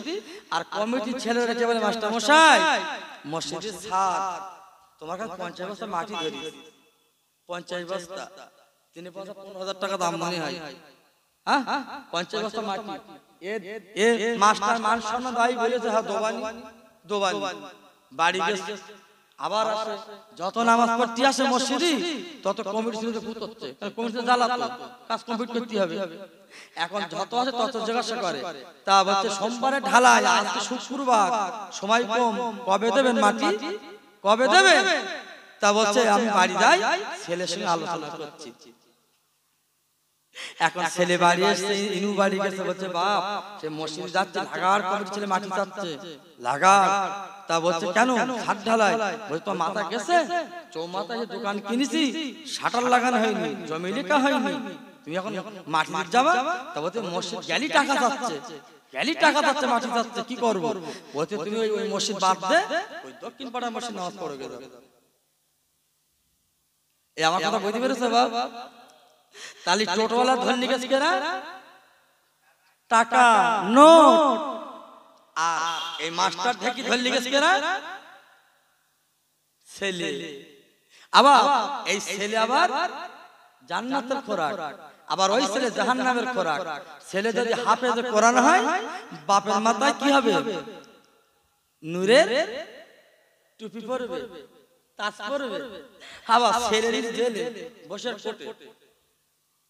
আর কমিটির ছেলেরা কে বলে, মাস্টার মশাই মসজিদের ছাদ তোমার কাছে 50 বস্তা মাটি ধরি, 50 বস্তা, তিনি 15,000 টাকা দাম মনে হয়। 50 বস্তা মাটি, এ মাস্টার মান সম্মান দাই বলেছে, হ্যাঁ দোবানি বাড়ি গেছে। আবার আসে, যত নামাজ পড়তে আসে মসজিদে তত কমিটির ছেলেদের ভূত হচ্ছে, কমিটিতে জ্বালাতো, কাজ কমপ্লিট করতে হবে। এখন যত আছে তত জিজ্ঞাসা করে, তা বলছে সোমবারে ঢালাই, আজকে শুক্রবার, সময় কম, কবে দেবেন মাটি, কবে দেবেন? তা বলছে আমি বাড়ি যাই, ছেলের সঙ্গে আলোচনা করছি। এখন ছেলে বাড়ি এসে ইনু বাড়ি গেছে, বলছে বাপ সে মসজিদ যাচ্ছে, লাগার কমিটির ছেলে মাটি যাচ্ছে লাগার। তা বলছে কেন, ছাদ ঢালাই? বলছে তো মাথা গেছে, চৌমাথায় দোকান কিনেছি, শাটার লাগানো হয়নি, জমি লেখা হয়নি, তুমি এখন মাটি যাবা? তা বলছে মসজিদ গেলি টাকা যাচ্ছে, মাটি যাচ্ছে, কি করবো? বলছে তুমি ওই মসজিদ বাদ দে, ওই দক্ষিণ পাড়ার মসজিদ নামাজ পড়ে গেল। এই আমার কথা বুঝতে পেরেছে বাপ? তাহলে টোটোওয়ালা ধনী গেছে কেনা টাকা নোট, আর এই মাস্টার ঢেকি ধনী গেছে কেনা ছেলে। আবার এই ছেলে আবার জান্নাতের খোরাক, আবার ওই ছেলে জাহান্নামের খোরাক। ছেলে যদি হাফেজে কোরআন হয়, বাপের মাথায় কি হবে? নূরের টুপি পরবে, তাজ পরবে। আবার ছেলের জেলে বসে কোটে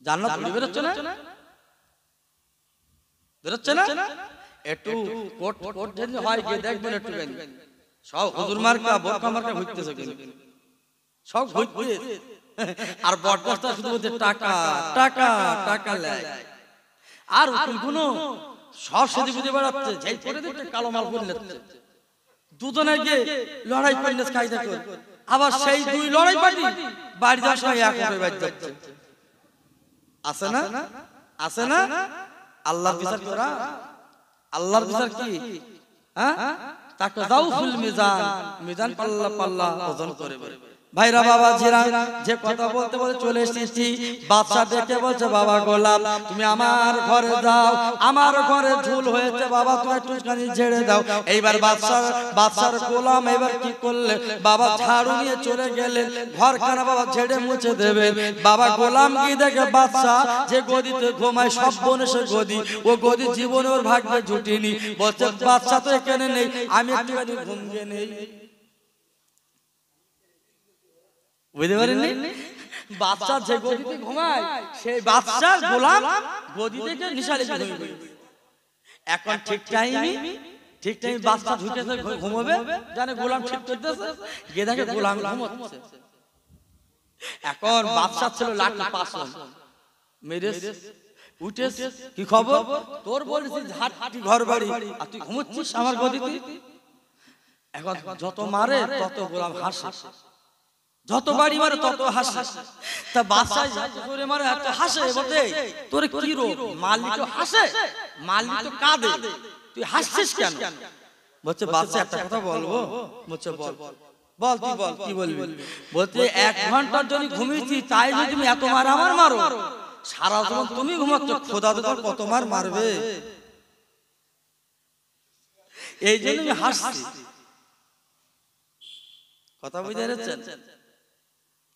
জান্নাত বেরোচ্ছে না, বেরোচ্ছে না? একটু কোট যদি হয় গিয়ে দেখবেন, একটু সব হুজুর মার্কা বোরকা মার্কা ঘুরতেছে, কিন্তু সব ঘুরতে। আর বটগাছটা শুধু বলছে টাকা টাকা টাকা লেয়, আর উকিলগুলো সব সেদিকে বুঝে বেড়াচ্ছে, যেই পড়ে দিচ্ছে কালো মাল করে নিচ্ছে, দুজনে গিয়ে লড়াই করে কায়দা করে। আবার সেই দুই লড়াই পার্টি বাড়ি যাওয়ার সময় এক হয়ে বাড়ি যাচ্ছে। আছে না, আছে না? আল্লাহর বিচার করা, আল্লাহর বিচার কি? তাকে দাও ফুল মিজান, মিজান পাল্লা পাল্লা ওজন করে ভাইরা বাবা জিরা যে কথা বলতে বলতে চলে এসেছি বাদশা ডেকে বলছে বাবা গোলাম তুমি আমার ঘরে যাও আমার ঘরে ঝুল হয়েছে বাবা তুমি একটুখানি ঝেড়ে দাও এইবার বাদশার গোলাম এবার কি করলে বাবা ঝাড়ু নিয়ে চলে গেলেন ঘরখানা বাবা ঝেড়ে মুছে দেবে বাবা গোলাম কি দেখে বাদশা যে গদিতে ঘুমায় সব বনেছে গদি ও গদি জীবনে ওর ভাগ্যে জুটিনি বলছে বাদশা তো এখানে নেই আমি একটুখানি ঘুমিয়ে নেই বুঝতে পারেননি বাদশা যে গদিতে ঘুমায় সেই বাদশার গোলাম গদি থেকে নিশালে ঘুমাবে এখন ঠিক টাইম বাদশা ঢুকেছে ঘুমাবে জানে গোলাম ঠিক করতেছে গিয়ে দেখে গোলাম ঘুমাচ্ছে এখন বাদশা ছিল লাঠি পাশন মেরে উঠে কি খবর তোর বলেছিস ঝাড়টি ঘর বাড়ি আর তুই ঘুমাচ্ছিস আমার গদিতে এখন যত মারে তত গোলাম হাসে যত বাড়ি মারে তত হাসে তা বাদশা করে মারে এত হাসে বলতে তোর কি রোগ মালিক তো হাসে মালিক তো কাঁদে তুই হাসছিস কেন বলছে বাদশা একটা কথা বলবো বলছে বল বল তুই বল কি বলবি বলতে 1 ঘন্টার জন্য ঘুমিয়েছি তাই যদি তুমি এত মার আমার মারো সারা জীবন তুমি ঘুমাচ্ছ খোদা তো তোর কত মার মারবে এই জন্য আমি হাসছি কথা বুঝতে পেরেছেন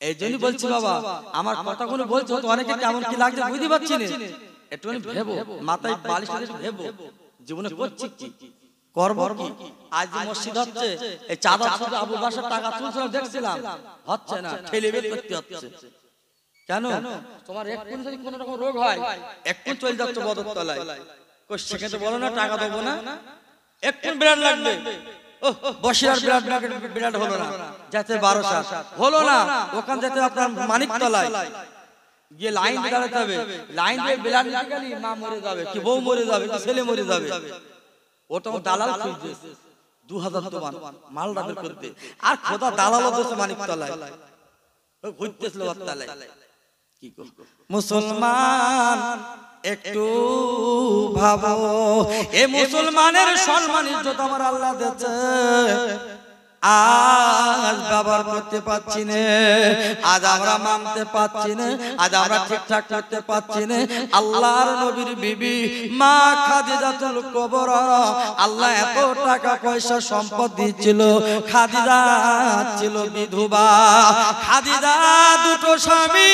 এই জন্য বলছি বাবা আমার কথাগুলো বলছো তো অনেকে কেমন কি লাগছে বুঝতে পারছি না একটুখানি ভেবো মাথায় বালিশ দিয়ে ভেবো জীবনে করছি কি করব কি আজ মসজিদ হচ্ছে এই চাঁদা শুধু আবু বাসার টাকা তুলছিল দেখছিলাম হচ্ছে না ঠেলে বের করতে হচ্ছে কেন তোমার একটু যদি কোনো রকম রোগ হয় একটু চলে যাচ্ছে বদরতলায় কই সেখানে বলো না টাকা দেবো না একটু বিরাট লাগবে বসিরার বিরাট হলো না যাতে 12 হলো না ওখান যেতে আপনার মানিকতলায় গিয়ে লাইন দাঁড়াতে হবে লাইন দিয়ে বিরাট গেলি মা মরে যাবে কি বউ মরে যাবে কি ছেলে মরে যাবে ওটা দালাল খুঁজছে 2000 দোকান মাল রাখতে করতে আর খোদা দালালও দিয়েছে মানিকতলায় ঘুরতেছিল বাতলায় কি মুসলমান একটু ভাবো এ মুসলমানের সম্মান ইজ্জত আমার আল্লাহ দিয়েছে আজ ব্যবহার করতে পারছি না আজ আমরা মানতে পারছি না আজ আমরা ঠিকঠাক করতে পারছি না আল্লাহর নবীর বিবি মা খাদিজাতুল কুবরা আল্লাহ এত টাকা পয়সা সম্পদ দিয়েছিল খাদিজা ছিল বিধবা খাদিজা দুটো স্বামী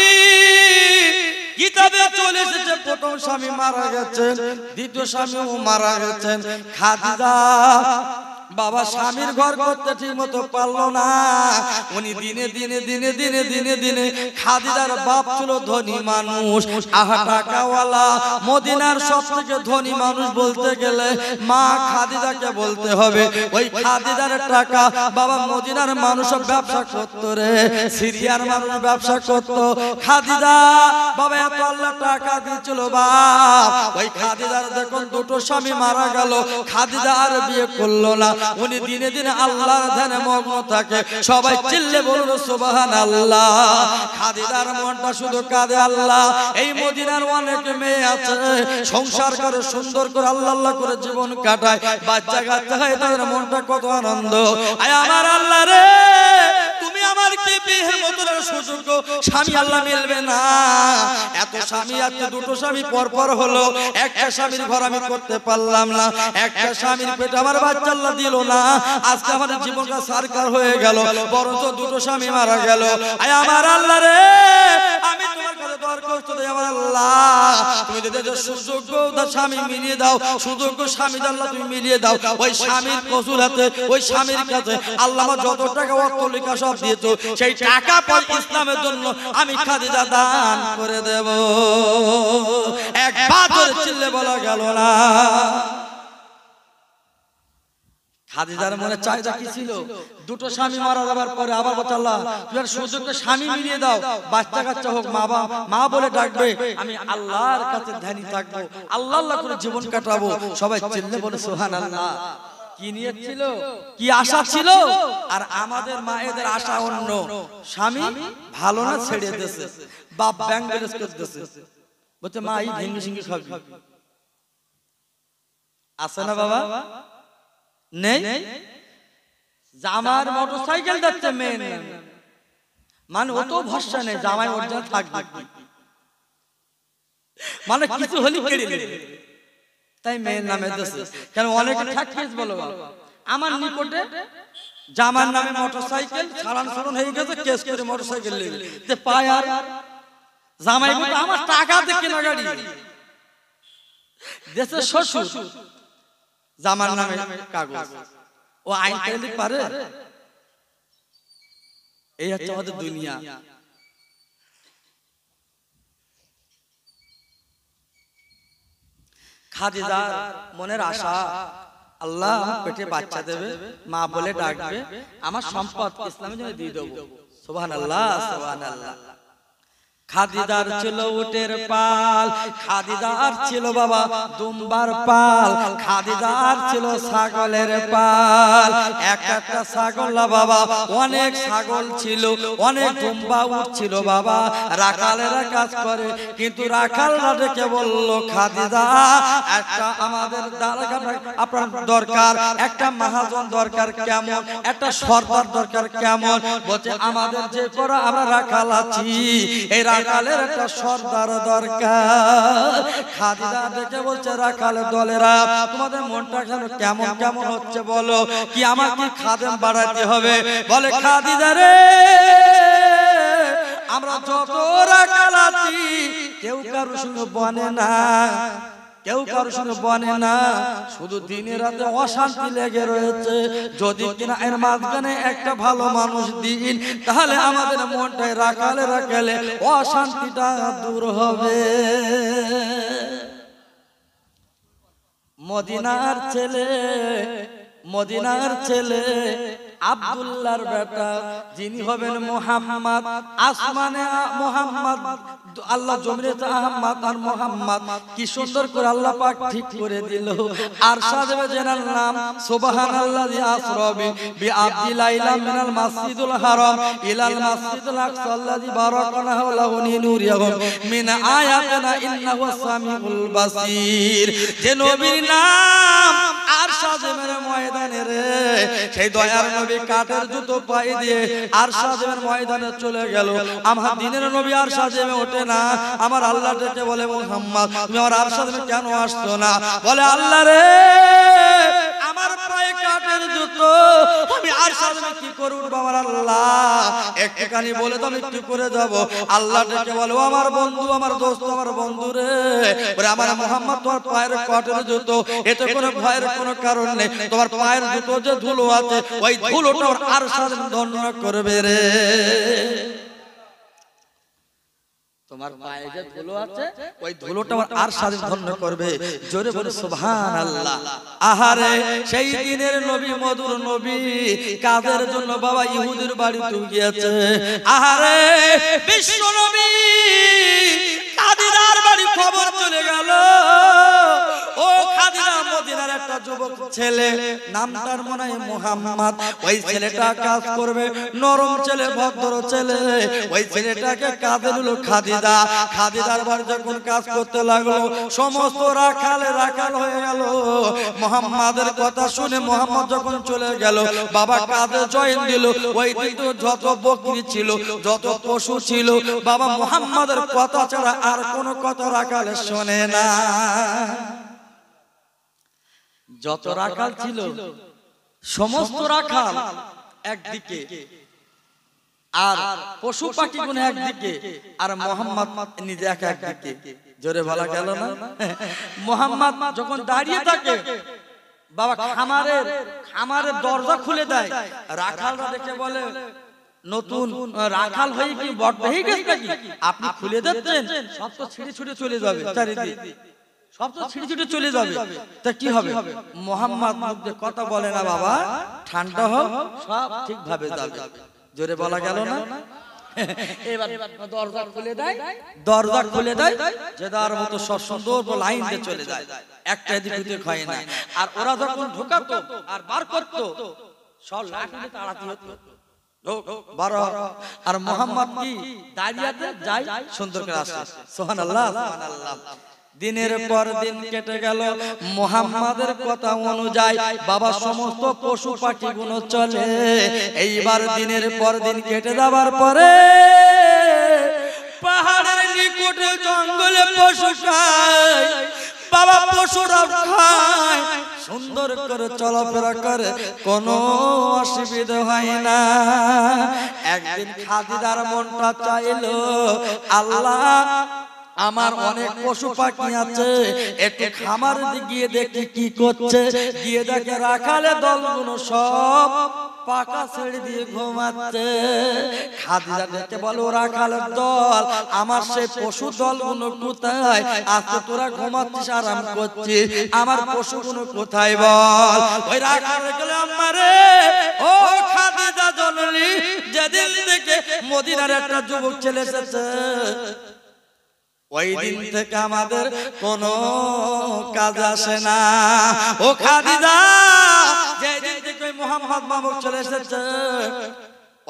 কিতাবে চলে এসেছে প্রথম স্বামী মারা গেছেন দ্বিতীয় স্বামীও মারা গেছেন খাদিজা বাবা স্বামীর ঘর করতে ঠিক মতো পারলো না উনি দিনে খাদিজার বাপ ছিল ধনী মানুষ টাকাওয়ালা মদিনার সবথেকে ধনী মানুষ বলতে গেলে মা খাদিজাকে বলতে হবে ওই খাদিজার টাকা বাবা মদিনার মানুষ ব্যবসা করতো রে সিরিয়ার মানুষ ব্যবসা করতো খাদিজা বাবা এত আল্লাহ টাকা দিয়েছিল বাপ ওই খাদিজার দেখুন দুটো স্বামী মারা গেল খাদিজা আর বিয়ে করলো না উনি দিনে আল্লাহর ধ্যানে মগ্ন থাকে সবাই চিল্লে বলুন সুবহানাল্লাহ খাদিজার মনটা শুধু কাঁদে আল্লাহ এই মদিনার অনেক মেয়ে আছে সংসার করে সুন্দর করে আল্লাহ করে জীবন কাটায় বাচ্চা কাচ্চা হয় তাদের মনটা কত আনন্দ আয় আমার আল্লাহ রে তুমি আমার কি বিয়ের মতো সুযোগ স্বামী আল্লাহ মিলবে না এত স্বামী আছে দুটো স্বামী পর হলো একটা স্বামীর ঘর আমি করতে পারলাম না একটা স্বামীর পেটে আমার বাচ্চা আল্লাহ দিল না আজকে আমাদের জীবনটা সরকার হয়ে গেল বরঞ্চ দুটো স্বামী মারা গেল আয় আমার আল্লাহ রে আমি তোমার কাছে দরখাস্ত দেই আমার আল্লাহ তুমি যদি সুযোগ্য স্বামী মিলিয়ে দাও সুযোগ্য স্বামী আল্লাহ তুমি মিলিয়ে দাও ওই স্বামীর কসুর হাতে ওই স্বামীর কাছে আল্লাহ আমার যত টাকা অর্থ লেখা সব দিয়েছো সেই টাকা পর ইসলামের জন্য আমি খাদিজা দান করে দেব একবার ধরে চিল্লে বলা গেল না খাদিজার মনে চাহিদা কি ছিল দুটো স্বামী মারা যাবার পরে আবার বলছে আল্লাহ তুমি সুযোগকে স্বামী মিলিয়ে দাও বাচ্চা কাচ্চা হোক মা বলে ডাকবে আমি আল্লাহর কাছে ধ্যানী থাকবো আল্লাহ করে জীবন কাটাবো সবাই চিল্লে বলে সুবহানাল্লাহ কি নিয়ত ছিল কি আশা ছিল আর আমাদের মায়েদের আশা অন্য স্বামী ভালো না ছেড়ে দিয়েছে বাপ ব্যাংক ব্যালেন্স করতেছে বলছে মা এই ভেঙ্গি সিঙ্গি খাবি আছে না বাবা নেই জামার মোটরসাইকেল যাচ্ছে মেন মানে ও তো ভরসা নেই জামাই অরিজিনাল থাকবে, মানে কিছু হলি কেড়ে নেবে, তাই মেয়ের নামে দেশে। কেন অনেকে ঠাকিস বলো, আমার নিকটে জামার নামে মোটরসাইকেল চালান চালান হয়ে গেছে, কেস করে মোটরসাইকেল নিয়ে পায়, আর জামাই বলতে আমার টাকা দিয়ে কেনা গাড়ি, দেশের শ্বশুর জামার নামে কাগজ, ও আইন করতে পারে? এই হচ্ছে আমাদের দুনিয়া। খাদিজা মনের আশা আল্লাহ পেটে বাচ্চা দেবে, মা বলে ডাকবে, আমার সম্পদ ইসলামের জন্য দিয়ে দেবো। সুবহানাল্লাহ সুবহানাল্লাহ। খাদিজার ছিল উটের পাল, খাদিজার ছিল বাবা দুম্বার পাল, খাদিজার ছিল ছাগলের পাল। এক একটা ছাগল না বাবা, অনেক ছাগল ছিল, অনেক দুম্বা উট ছিল বাবা। রাখালেরা কাজ করে, কিন্তু রাখালরা ডেকে বলল, খাদিজা একটা আমাদের আপনার দরকার, একটা মহাজন দরকার, কেমন একটা সর্দার দরকার, কেমন? বলছে আমাদের যে করা আমরা রাখাল আছি, এই রাখালের একটা সর্দার দরকার। খাদিজা দেখে বলছে, রাখালের দলেরা তোমাদের মনটা কেমন কেমন হচ্ছে বলো, কি আমার কি খাদেম বাড়াতে হবে? বলে, খাদিজা রে আমরা যত রাখাল আছি কেউ কারো সঙ্গে বনে না, কেউ কারোর সঙ্গে বনে না, শুধু দিনে রাতে অশান্তি লেগে রয়েছে। যদি কিনা এর মাঝখানে একটা ভালো মানুষ দিন, তাহলে আমাদের মনটায় রাখালে রাখালে অশান্তিটা দূর হবে। মদিনার ছেলে, মদিনার ছেলে আব্দুল্লাহর বেটা, যিনি হবেন মুহাম্মদ, আসমানে মুহাম্মদ, আল্লাহ জমিনে আহমদ আর মুহাম্মদ, কি সুন্দর করে আল্লাহ পাক ঠিক করে দিল। আর সাজবে জেনার নাম সুবহানাল্লাযী আসরা বি আবদি লাইলা মিনাল মাসজিদুল হারাম ইলাল মাসজিদুল আকসা আল্লাযী বারাকনা হাওলাহু লিনুরিয়াহু মিন আয়াতিনা ইন্নাহু সামিউল বাসীর। যে নবীর নাম আর সাজমের ময়দানে রে, সেই দয়ার নবী কাঠের জুতো পায়ে দিয়ে আর সাজমের ময়দানে চলে গেল। আমার দিনের নবী আর সাজমে ওঠে না। আমার আল্লাহ ডেকে বলে, মুহাম্মদ তুমি আমার আর সাজমে কেন আসছো না? বলে, আল্লাহ রে আমার পায়ে কাঠের জুতো, আমি আর সাজমে কি করে উঠবো আমার আল্লাহ, একটুখানি বলে তো আমি একটু করে যাব। আল্লাহ ডেকে বলে, ও আমার বন্ধু, আমার দোস্ত, আমার বন্ধু রে, বলে আমার মুহাম্মদ তোমার পায়ের কাঠের জুতো, এতে কোনো ভয়ের কোনো কারণ নেই। তোমার পায়ের জুতো যে ধুলো আছে, ওই ধুলোটা আর সাজমে ধন্য করবে রে। তোমার পায়ে যে ধুলো আছে, ওই ধুলোটা আর সাজে ধন্য করবে। জোরে বলে সুবহানাল্লাহ। আহারে সেই দিনের নবী, মধুর নবী, কাদের জন্য বাবা ইহুদির বাড়িতে গিয়েছে। আহারে বিশ্ব নবী খাদিজার বাড়ি খবর চলে গেল। ও খাদিজা মদিনার একটা যুবক ছেলে, নামটার মনে হয় মুহাম্মদ, ওই ছেলেটা কাজ করবে, নরম ছেলে, ভদ্র ছেলে, ওই ছেলেটাকে কাঁদে নিল খাদিজা। খাদিজার বাড়ি যখন কাজ করতে লাগলো, সমস্ত রাখালে রাখাল হয়ে গেল। মুহাম্মাদের কথা শুনে মুহাম্মদ যখন চলে গেল, বাবা কাঁধে জয়েন দিল। ওই দিন যত বকরি ছিল, যত পশু ছিল, বাবা মুহাম্মাদের কথা ছাড়া আর কোনো কথা রাখালে শোনে না। যত রাখাল ছিল, সমস্ত রাখাল একদিকে, আর পশু পাখি গুলো একদিকে, আর মুহাম্মদ নিজে একদিকে। জোরে বলা গেল না? মুহাম্মদ যখন দাঁড়িয়ে থাকে, বাবা খামারের দরজা খুলে দেয়। রাখালরা দেখে বলে, নতুন রাখাল হয়ে কি বড় হয়ে গেছে নাকি? আপনি খুলে দিচ্ছেন, সব তো ছিঁড়ে ছুটে চলে যাবে, চারিদিকে সব তো ছিঁড়ে ছুটে চলে যাবে, তা কি হবে? মুহাম্মদ মুখে কথা বলে না, বাবা ঠান্ডা হোক, সব ঠিক ভাবে যাবে। জোরে বলা গেল না? এবার দরজা খুলে দেয়, দরজা খুলে দেয়, যে তার মতো সব সুন্দর লাইন দিয়ে চলে যায়, একটা দিকে হয় না। আর ওরা যখন ঢোকাতো আর বার করতো, সব লাঠি তাড়াতে হতো। আর মুহাম্মদ কি দাঁড়িয়ে যায়, সুন্দর করে আসে। সুবহানাল্লাহ সুবহানাল্লাহ। দিনের পর দিন কেটে গেল। মুহাম্মাদের কথা অনুযায়ী বাবা সমস্ত পশু পাখিগুলো চলে। এইবার দিনের পর দিন কেটে যাবার পরে পাহাড়ের নিকটে জঙ্গলে পশু খায়, বাবা পশুরা খায়, সুন্দর করে চলাফেরা করে, কোনো অসুবিধা হয় না। একদিন খাদিজার মনটা চাইলো, আল্লাহ আমার অনেক পশু পাখি আছে, একটু খামার গিয়ে দেখি কি করছে। গিয়ে দেখে রাখালে দলগুলো সব পাকা ছেড়ে দিয়ে ঘুমাচ্ছে। খাদিজা দেখে বলো, রাখালের দল, আমার সেই পশু দলগুলো কোথায়? আজকে তোরা ঘুমাচ্ছিস, আরাম করছিস, আমার পশুগুলো কোথায় বল? ওই রাখালে গেলে আমারে, ও খাদিজা জননী, যেদিন থেকে মদিনার একটা যুবক ছেলে এসেছে, ওই দিন থেকে আমাদের কোনো কাজ আসে না। ও খাদিজা, যেদিন থেকে মুহাম্মদ নামক চলে এসেছে,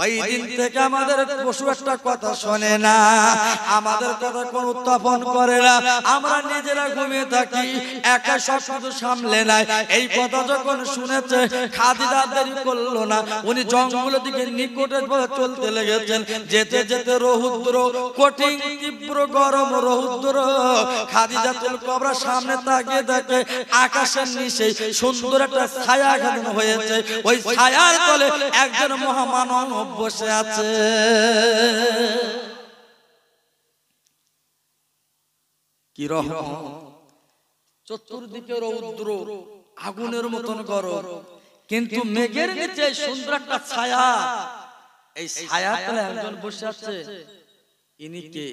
ওই দিন থেকে আমাদের পশু একটা কথা শোনে না, আমাদের কথা কোন উত্থাপন করে না, আমরা নিজেরা ঘুমিয়ে থাকি, একা সব কিছু সামলে নাই। এই কথা যখন শুনেছে, খাদিজা দেরি করলো না, উনি জঙ্গলের দিকে নিকটে চলতে লেগেছেন। যেতে যেতে রৌদ্র, কঠিন তীব্র গরম রৌদ্র, খাদিজা কবরা সামনে তাকিয়ে দেখে আকাশের নিচে সুন্দর একটা ছায়া গাঁথানো হয়েছে। ওই ছায়ার তলে একজন মহামানব বসে আছে। কি রহমত! চতুর্দিকে রৌদ্র, আগুনের মতন গরম, কিন্তু মেঘের নিচে সুন্দর একটা ছায়া। এই ছায়া তলে একজন বসে আছে। ইনি কে?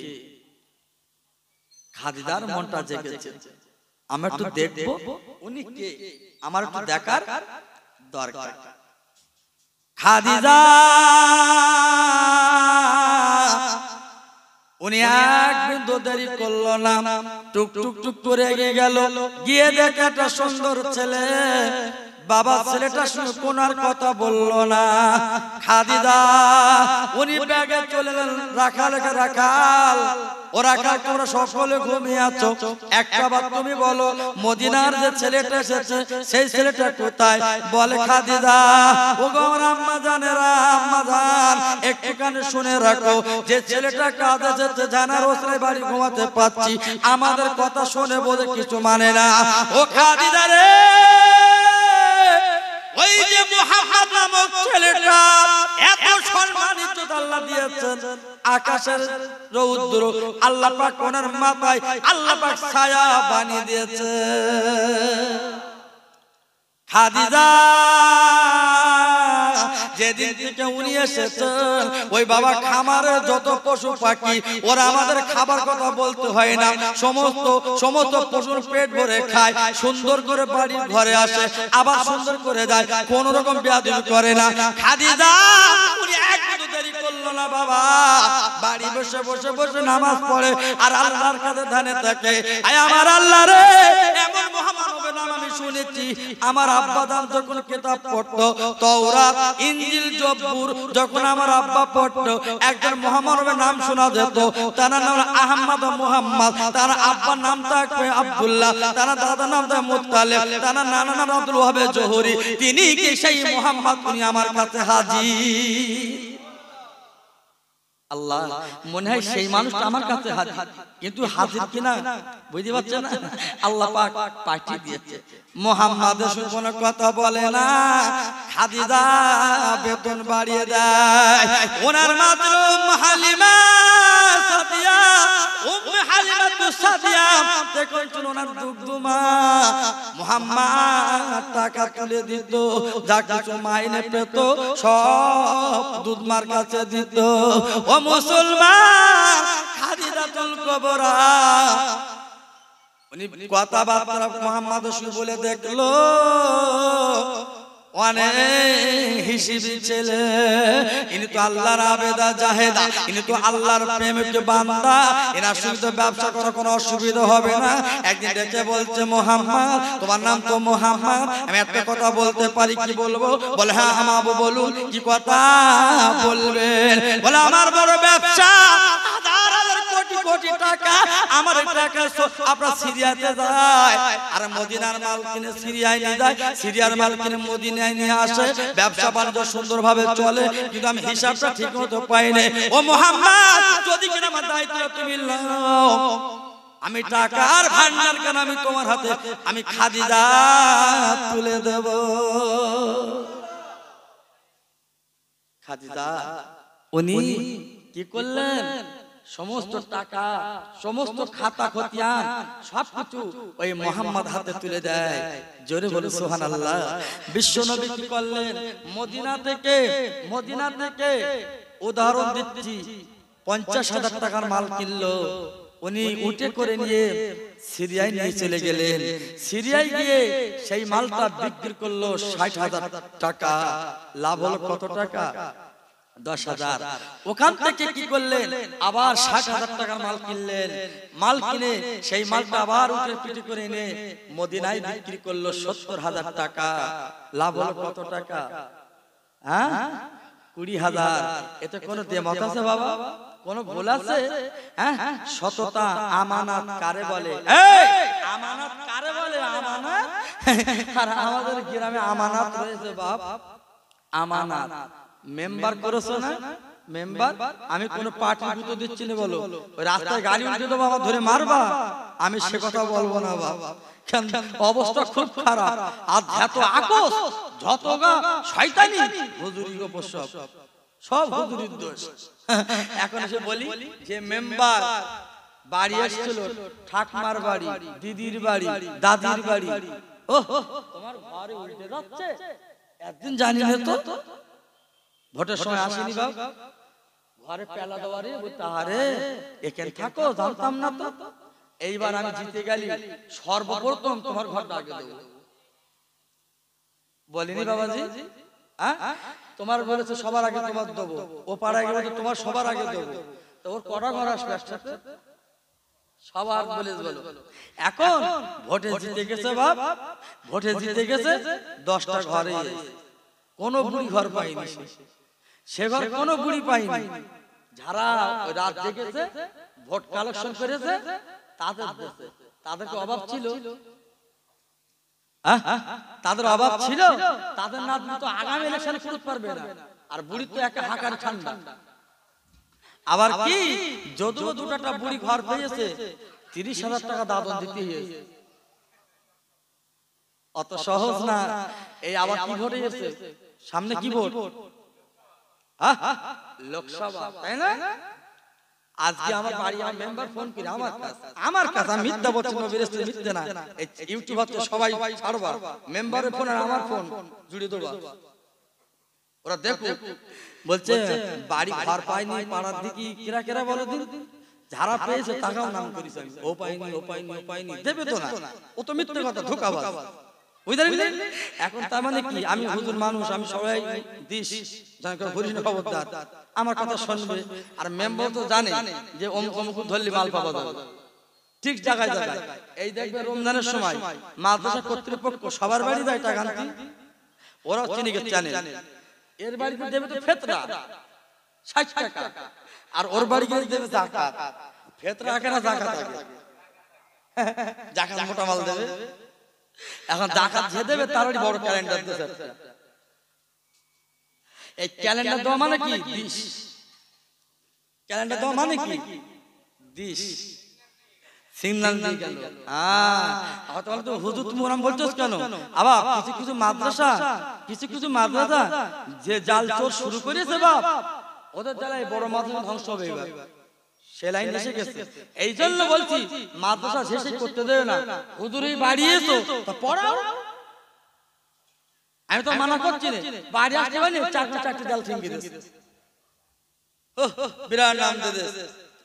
খাদিজার মনটা জেগেছে, আমরা একটু দেখবো উনি কে, আমার একটু দেখার দরকার। খাদিজা উনি এক বিন্দু দেরি করলো না, টুক টুক টুক করে এগিয়ে গেল। গিয়ে দেখে একটা সুন্দর ছেলে। বাবা ছেলেটা শুনে কোনার কথা বললো না। খাদিজা উনি ব্যাগে চলে গেলেন। রাখালকে, রাখাল, ও রাখাল, তোমরা সকলে ঘুমিয়ে আছো, একটা বার তুমি বলো, মদিনার যে ছেলেটা এসেছে সেই ছেলেটা কোথায়? বলে খাদিজা, ও গো আমার আম্মা জানেরা, আম্মা জান, একটুখানি শুনে রাখো, যে ছেলেটা কাজ এসেছে জানার ওসরে বাড়ি ঘুমাতে পাচ্ছি, আমাদের কথা শুনে বলে কিছু মানে না। ও খাদিজা রে, ওই যে মুহাম্মদ নামক ছেলেটা এত সম্মানিত আল্লাহ দিয়েছেন, আকাশের রৌদ্র আল্লাহ পাক ওনার মাথায় আল্লাহ পাক ছায়া বানিয়ে দিয়েছে। খাদিজা যেদিন থেকে উনি এসেছেন, ওই বাবা খামারে যত পশু পাখি, ওরা আমাদের খাবার কথা বলতে হয় না, সমস্ত পশুর পেট ভরে খায়, সুন্দর করে বাড়ির ঘরে আসে, আবার সুন্দর করে যায়, কোন রকম বেয়াদবি করে না। খাদিজা উনি একটু দেরি করলো না, বাবা বাড়ি বসে বসে বসে নামাজ পড়ে আর আল্লাহর কাছে ধ্যানে থাকে। আয় আমার আল্লাহ রে, এমন মহামানবের নাম আমি শুনেছি। আমার আব্বা দান যখন কিতাব পড়তো, তাওরাত, ইনজিল, জবুর, যখন আমার আব্বা পড়তো, একজন মহামানবের নাম শোনা যেত, তার নাম আহমদ মুহাম্মদ, তার আব্বার নাম থাকবে আব্দুল্লাহ, তার দাদার নাম থাকবে মুত্তালিব, তার নানা নাম আব্দুল ওয়াহাব জোহরি। তিনি কি সেই মুহাম্মদ? উনি আমার কাছে হাজির। আল্লাহ, মনে হয় সেই মানুষটা আমার কাছে হাজির, কিন্তু হাজির কিনা বুঝতে পারছেন না। আল্লাহ পাক পাঠিয়ে দিয়েছে। মুহাম্মদ কোনো কথা বলে না, খাদিজা বেতন বাড়িয়ে দেয়। ওনার মাতরুম হালিমা সাদিয়া, উম্মে হালিমা তো সাদিয়া, দেখুন ওনার দুধমা মুহাম্মদ টাকা তুলে দিত, যা কিছু মাইনে পেত সব দুধমার কাছে দিত। ও মুসলমান, খাদিজাতুল কুবরা উনি কথাবার্তা মুহাম্মদ শুনে বলে দেখলো, অনেক হিসেবি ছেলে, ইনি তো আল্লাহর আবেদা জাহেদা, ইনি তো আল্লাহর প্রেমিক বান্দা, এনার সঙ্গে ব্যবসা করার কোনো অসুবিধা হবে না। একদিন ডেকে বলছে, মুহাম্মদ, তোমার নাম তো মুহাম্মদ, আমি একটা কথা বলতে পারি, কি বলবো? বলে, হ্যাঁ আমাবো, বলুন কি কথা বলবেন? বলে, আমার বড় ব্যবসা, হাজার হাজার কোটি কোটি টাকা আমার টাকা আপনার সিরিয়াতে যায়, আর মদিনার মাল কিনে সিরিয়ায় নিয়ে যায়, সিরিয়ার মাল কিনে মদিনায় নিয়ে আসে, ব্যবসা বাণিজ্য সুন্দরভাবে চলে, কিন্তু আমি হিসাবটা ঠিক মতো পাইনি। ও মুহাম্মদ, যদি কিনা আমার দায়িত্ব তুমি নাও, আমি টাকার ভান্ডার কেন আমি তোমার হাতে আমি খাদিজা তুলে দেব। খাদিজা উনি কি করলেন, সমস্ত টাকা সমস্ত খাতা খতিয়ান সবকিছু ওই মুহাম্মদ হাতে তুলে দেয়। জোরে বলে সুবহানাল্লাহ। বিশ্ব নবী কি করলেন, মদিনা থেকে উদাহরণ দিচ্ছি 50,000 টাকার মাল কিনলো, উনি উঠে করে নিয়ে সিরিয়ায় নিয়ে চলে গেলেন। সিরিয়ায় গিয়ে সেই মালটা বিক্রি করলো 60,000 টাকা। লাভ হলো কত টাকা? 10,000। ওখান থেকে কি করলেন, আবার 60,000 টাকার মাল কিনলেন। মাল কিনে সেই মালটা আবার উঠে পিটি করে এনে মদিনায় বিক্রি করলো 70,000 টাকা। লাভ হলো কত টাকা? হ্যাঁ, 20,000। এতে কোনো দেমত আছে বাবা? কোন ভুল আছে? হ্যাঁ, সততা আমানত কারে বলে? আমানত কারে বলে? আমানত। আর আমাদের গ্রামে আমানত রয়েছে বাপ, আমানত। মেম্বার করেছো না? মেম্বার আমি কোন পার্টির ভিতর দিচ্ছি না, বলো ওই রাস্তায় গাড়ি উঠে দেবো আমার ধরে মারবা, আমি সে কথা বলবো না বাবা। অবস্থা খুব খারাপ। আর যত আকস যত গা শয়তানি হুজুরির উপর সব হুজুরির দোষ। এখন এসে বলি যে মেম্বার বাড়ি এসেছিল, ঠাকমার বাড়ি, দিদির বাড়ি, দাদির বাড়ি, ও তোমার ঘরে উল্টে যাচ্ছে, একদিন জানি না তো ভোটের সময় আসেনি বাবা, ঘরে পেলা দেওয়ারে তাহারে এখানে থাকো, জানতাম না তো, এইবার আমি জিতে গেলি সর্বপ্রথম তোমার ঘরটা আগে দেবো। বলিনি বাবাজি? তোমার বলেছে সবার আগে তোমার দেবো, ও পাড়ায় গেলে তোমার সবার আগে দেবো। তো ওর কটা ঘর আসবে একসাথে? সবার বলে বলো। এখন ভোটে জিতে গেছে বাপ, ভোটে জিতে গেছে 10টা ঘরে, কোন বুড়ি ঘর পাইনি, সে ঘর কোন বুড়ি পাইনি। যারা রাত জেগেছে ভোট কালেকশন করেছে তাদেরকে অভাব ছিল, তাদের অভাব ছিল, তাদের নাতনি তো আগামী ইলেকশনে করতে পারবে না, আর বুড়ি তো একা হাঁকার ঠান্ডা। আবার কি যদিও দুটা বুড়ি ঘর পেয়েছে 30,000 টাকা দাদন দিতে হয়েছে, অত সহজ না। এই আবার কি ভোট হয়েছে সামনে, কি ভোট? লোকসভা, তাই না? আজকে আমার বাড়ি আমার মেম্বার ফোন করে আমার কাছে আমি মিথ্যা বলছি না, বিরেস্তে মিথ্যা না, এই ইউটিউবার তো সবাই ছাড়বা, মেম্বারের ফোন আর আমার ফোন জুড়ে দেবা, ওরা দেখো। বলছে বাড়ি ঘর পাইনি, পাড়ার দিকে কেরা কেরা বলে দিন, যারা পেয়েছে তাকাও নাম করিস, ও পাইনি ও পাইনি ও পাইনি, দেবে তো না, ও তো মিথ্যা কথা, ধোঁকাবাজ। এখন তার মানে কি, আমি হুজুর মানুষ, আমি সবাই দিস খবরদার, আমার কথা শুনবে। আর মেম্বার তো জানে যে অমুক অমুক ধরলি মাল পাওয়া যাবে ঠিক জায়গায় জায়গায়। এই দেখবে রমজানের সময় মাদ্রাসা কর্তৃপক্ষ সবার বাড়ি যায় টাকা আনতে, ওরাও চিনি গেছে জানে, এর বাড়িতে দেবে তো ফেতরা 60 টাকা, আর ওর বাড়ি গিয়ে দেবে যাকাত। ফেতরা আগে না যাকাত আগে? যাকাত মোটা মাল দেবে। এখন যাকাত যে দেবে তারই বড় ক্যালেন্ডার দেবে। এই ক্যালেন্ডার দেওয়া মানে কি? দিস। ক্যালেন্ডার দেওয়া মানে কি? দিস। সিগন্যাল দিয়ে গেল। তাহলে তো হুজুর তুমি ওরকম বলছস কেন? আবার কিছু কিছু মাদ্রাসা যে জাল চোর শুরু করেছে বাপ, ওদের জ্বালায় বড় মাদ্রাসা ধ্বংস হবে এবার, সে লাইন এসে গেছে। এই জন্য বলছি মাদ্রাসা শেষে করতে দেবে না, হুজুরই বাড়িয়েছো তা পড়াও। আমি তো মানা করছি না, বাড়ি আসতে পারি চারটে জাল ছিনকে দিয়েছে, বিরাট নাম দিয়ে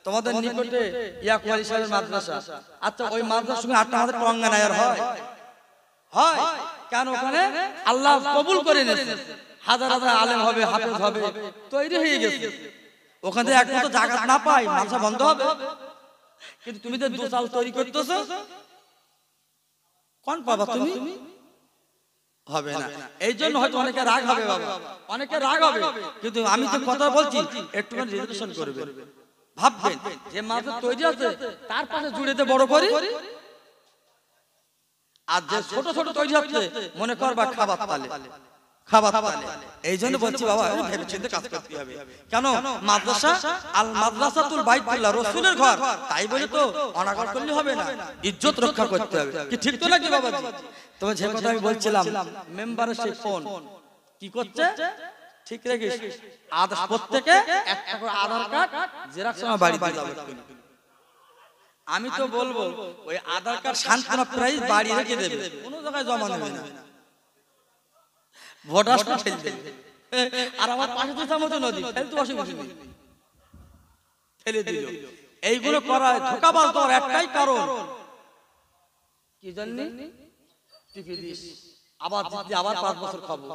তোমাদের নিকটে ইয়াকুয়ালি সাহেবের মাদ্রাসা। আচ্ছা ওই মাদ্রাসার সঙ্গে আটটা আমাদের টঙ্গা নায়ার হয় কেন? ওখানে আল্লাহ কবুল করে নিয়েছে, হাজার হাজার আলেম হবে, হাফেজ হবে, তৈরি হয়ে গেছে। ওখান থেকে একমাত্র জাকাত না পাই মাদ্রাসা বন্ধ হবে। কিন্তু তুমি তো দু চাল তৈরি করতেছো, কোন পাবা তুমি? হবে না। এই জন্য হয়তো অনেকে রাগ হবে বাবা, অনেকে রাগ হবে, কিন্তু আমি তো কথা বলছি একটুখানি রিজার্ভেশন করবে, ভাববেন যে মাদ্রাসা তৈরি আছে তার পাশে জুড়েতে বড় করি, আর যে ছোট ছোট তৈরি হচ্ছে মনে করবা খাবার তালে, খাবার তালে। এই জন্য বলছি বাবা ভেবে চিন্তে কাজ করতে হবে। কেন মাদ্রাসা আল মাদ্রাসাতুল বাইতুল্লাহ রাসূলের ঘর, তাই বলে তো অনাদর করলে হবে না, ইজ্জত রক্ষা করতে হবে। কি ঠিক তো নাকি বাবাজি? তবে যে কথা আমি বলছিলাম, মেম্বারের সেই ফোন কি করছে ঠিক রেখেছ, আধার প্রত্যেকে একটা করে আধার কার্ড জেরক্স আমার বাড়ি দিয়ে যাবে। আমি তো বলবো ওই আধার কার্ড সান্ত্বনা প্রাইজ বাড়ি রেখে দেবে, কোনো জায়গায় জমা নেবে না, ভোটারটা ফেলবে। আর আমার পাশে তো সামনে নদী, ফেলতে অসুবিধা নেই, ফেলে দিল। এইগুলো করা ধোঁকাবাজ দেওয়ার একটাই কারণ, কি জানি টিপি দিস, আবার আবার 5 বছর খাবো,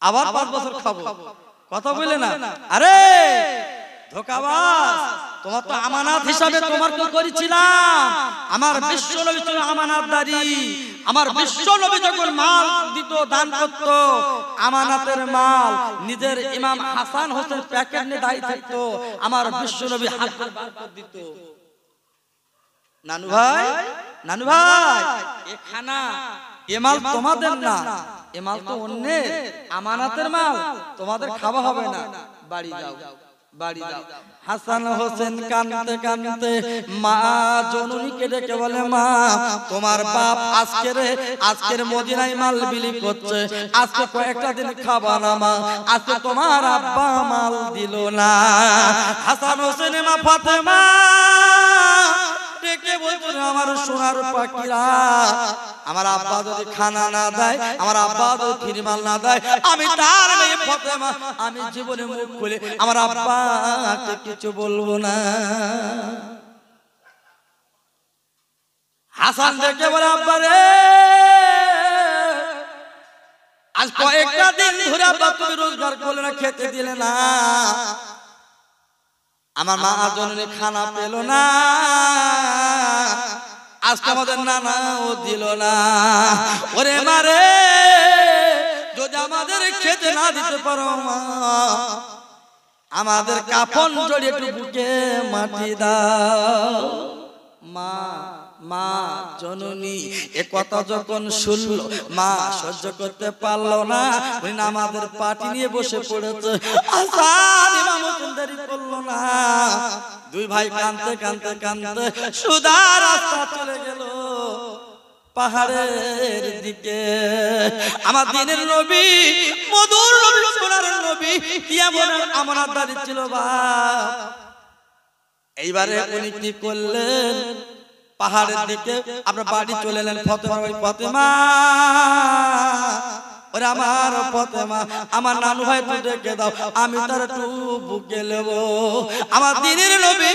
আবার 5 বছর খাবো, কথা বলে না। আরে ধোঁকাবাজ, তোমার তো আমানত হিসাবে তোমার তো করেছিলাম, আমার বিশ্ব নবী ছিল আমানতদারি। আমার বিশ্ব নবী যখন মাল দিত, দান করত, আমানতের মাল নিজের ইমাম হাসান হোসেন প্যাকেট নিয়ে দাঁড়িয়ে থাকতো, আমার বিশ্ব নবী হাত বার করে দিত। নানু ভাই, নানু ভাই, এ খানা এ মাল তোমাদের না, এ মাল তো অন্যের, আমানতের মাল, তোমাদের খাওয়া হবে না, বাড়ি যাও, বাড়ি যাও। হাসান হোসেন কাঁদতে কাঁদতে মা জননীকে ডেকে বলে, মা তোমার বাপ আজকের মদিনায় মাল বিলি করছে, আজকে কয়েকটা দিন খাবা না মা, আজকে তোমার আব্বা মাল দিল না। হাসান হোসেন মা ফাতেমা ডেকে বলছে, আমার সোনার পাখিরা, আমার আব্বা যদি খানা না দেয়, আমার আব্বা যদি ফিরমাল না দেয়, আমি তার মেয়ে ফাতেমা, আমি জীবনে মুখ খুলে আমার আব্বাকে কিছু বলবো না। হাসান ডেকে বলে, আব্বা রে, আজ কয়েকটা দিন ধরে আব্বা তুমি রোজগার করলে না, খেতে দিলে না, আমার মা জননী খানা পেল না, আজকে আমাদের নানা ও দিল না। ওরে মারে, যদি আমাদের খেতে না দিতে পারো মা, আমাদের কাফন জড়িয়ে একটু বুকে মাটি দাও। মা মা জননী এ কথা যখন শুনলো, মা সহ্য করতে পারলো না, ওই আমাদের পাটি নিয়ে বসে পড়েছে। হাসান ইমাম হোসেন দেরি করলো না, দুই ভাই কাঁদতে কাঁদতে কাঁদতে সুদা রাস্তা চলে গেল পাহাড়ের দিকে। আমার দিনের নবী, মধুর নবী, সোনার নবী, কি এমন আমানতদারি ছিল বাপ। এইবারে উনি কি করলেন, পাহাড়ের দিকে আপনার বাড়ি চলে এলেন। ফাতেমা, ফাতেমা, ওরে আমার ফাতেমা, আমার নানু ভাই তুই ডেকে দাও, আমি তার একটু বুকে নেব। আমার দিনের নবী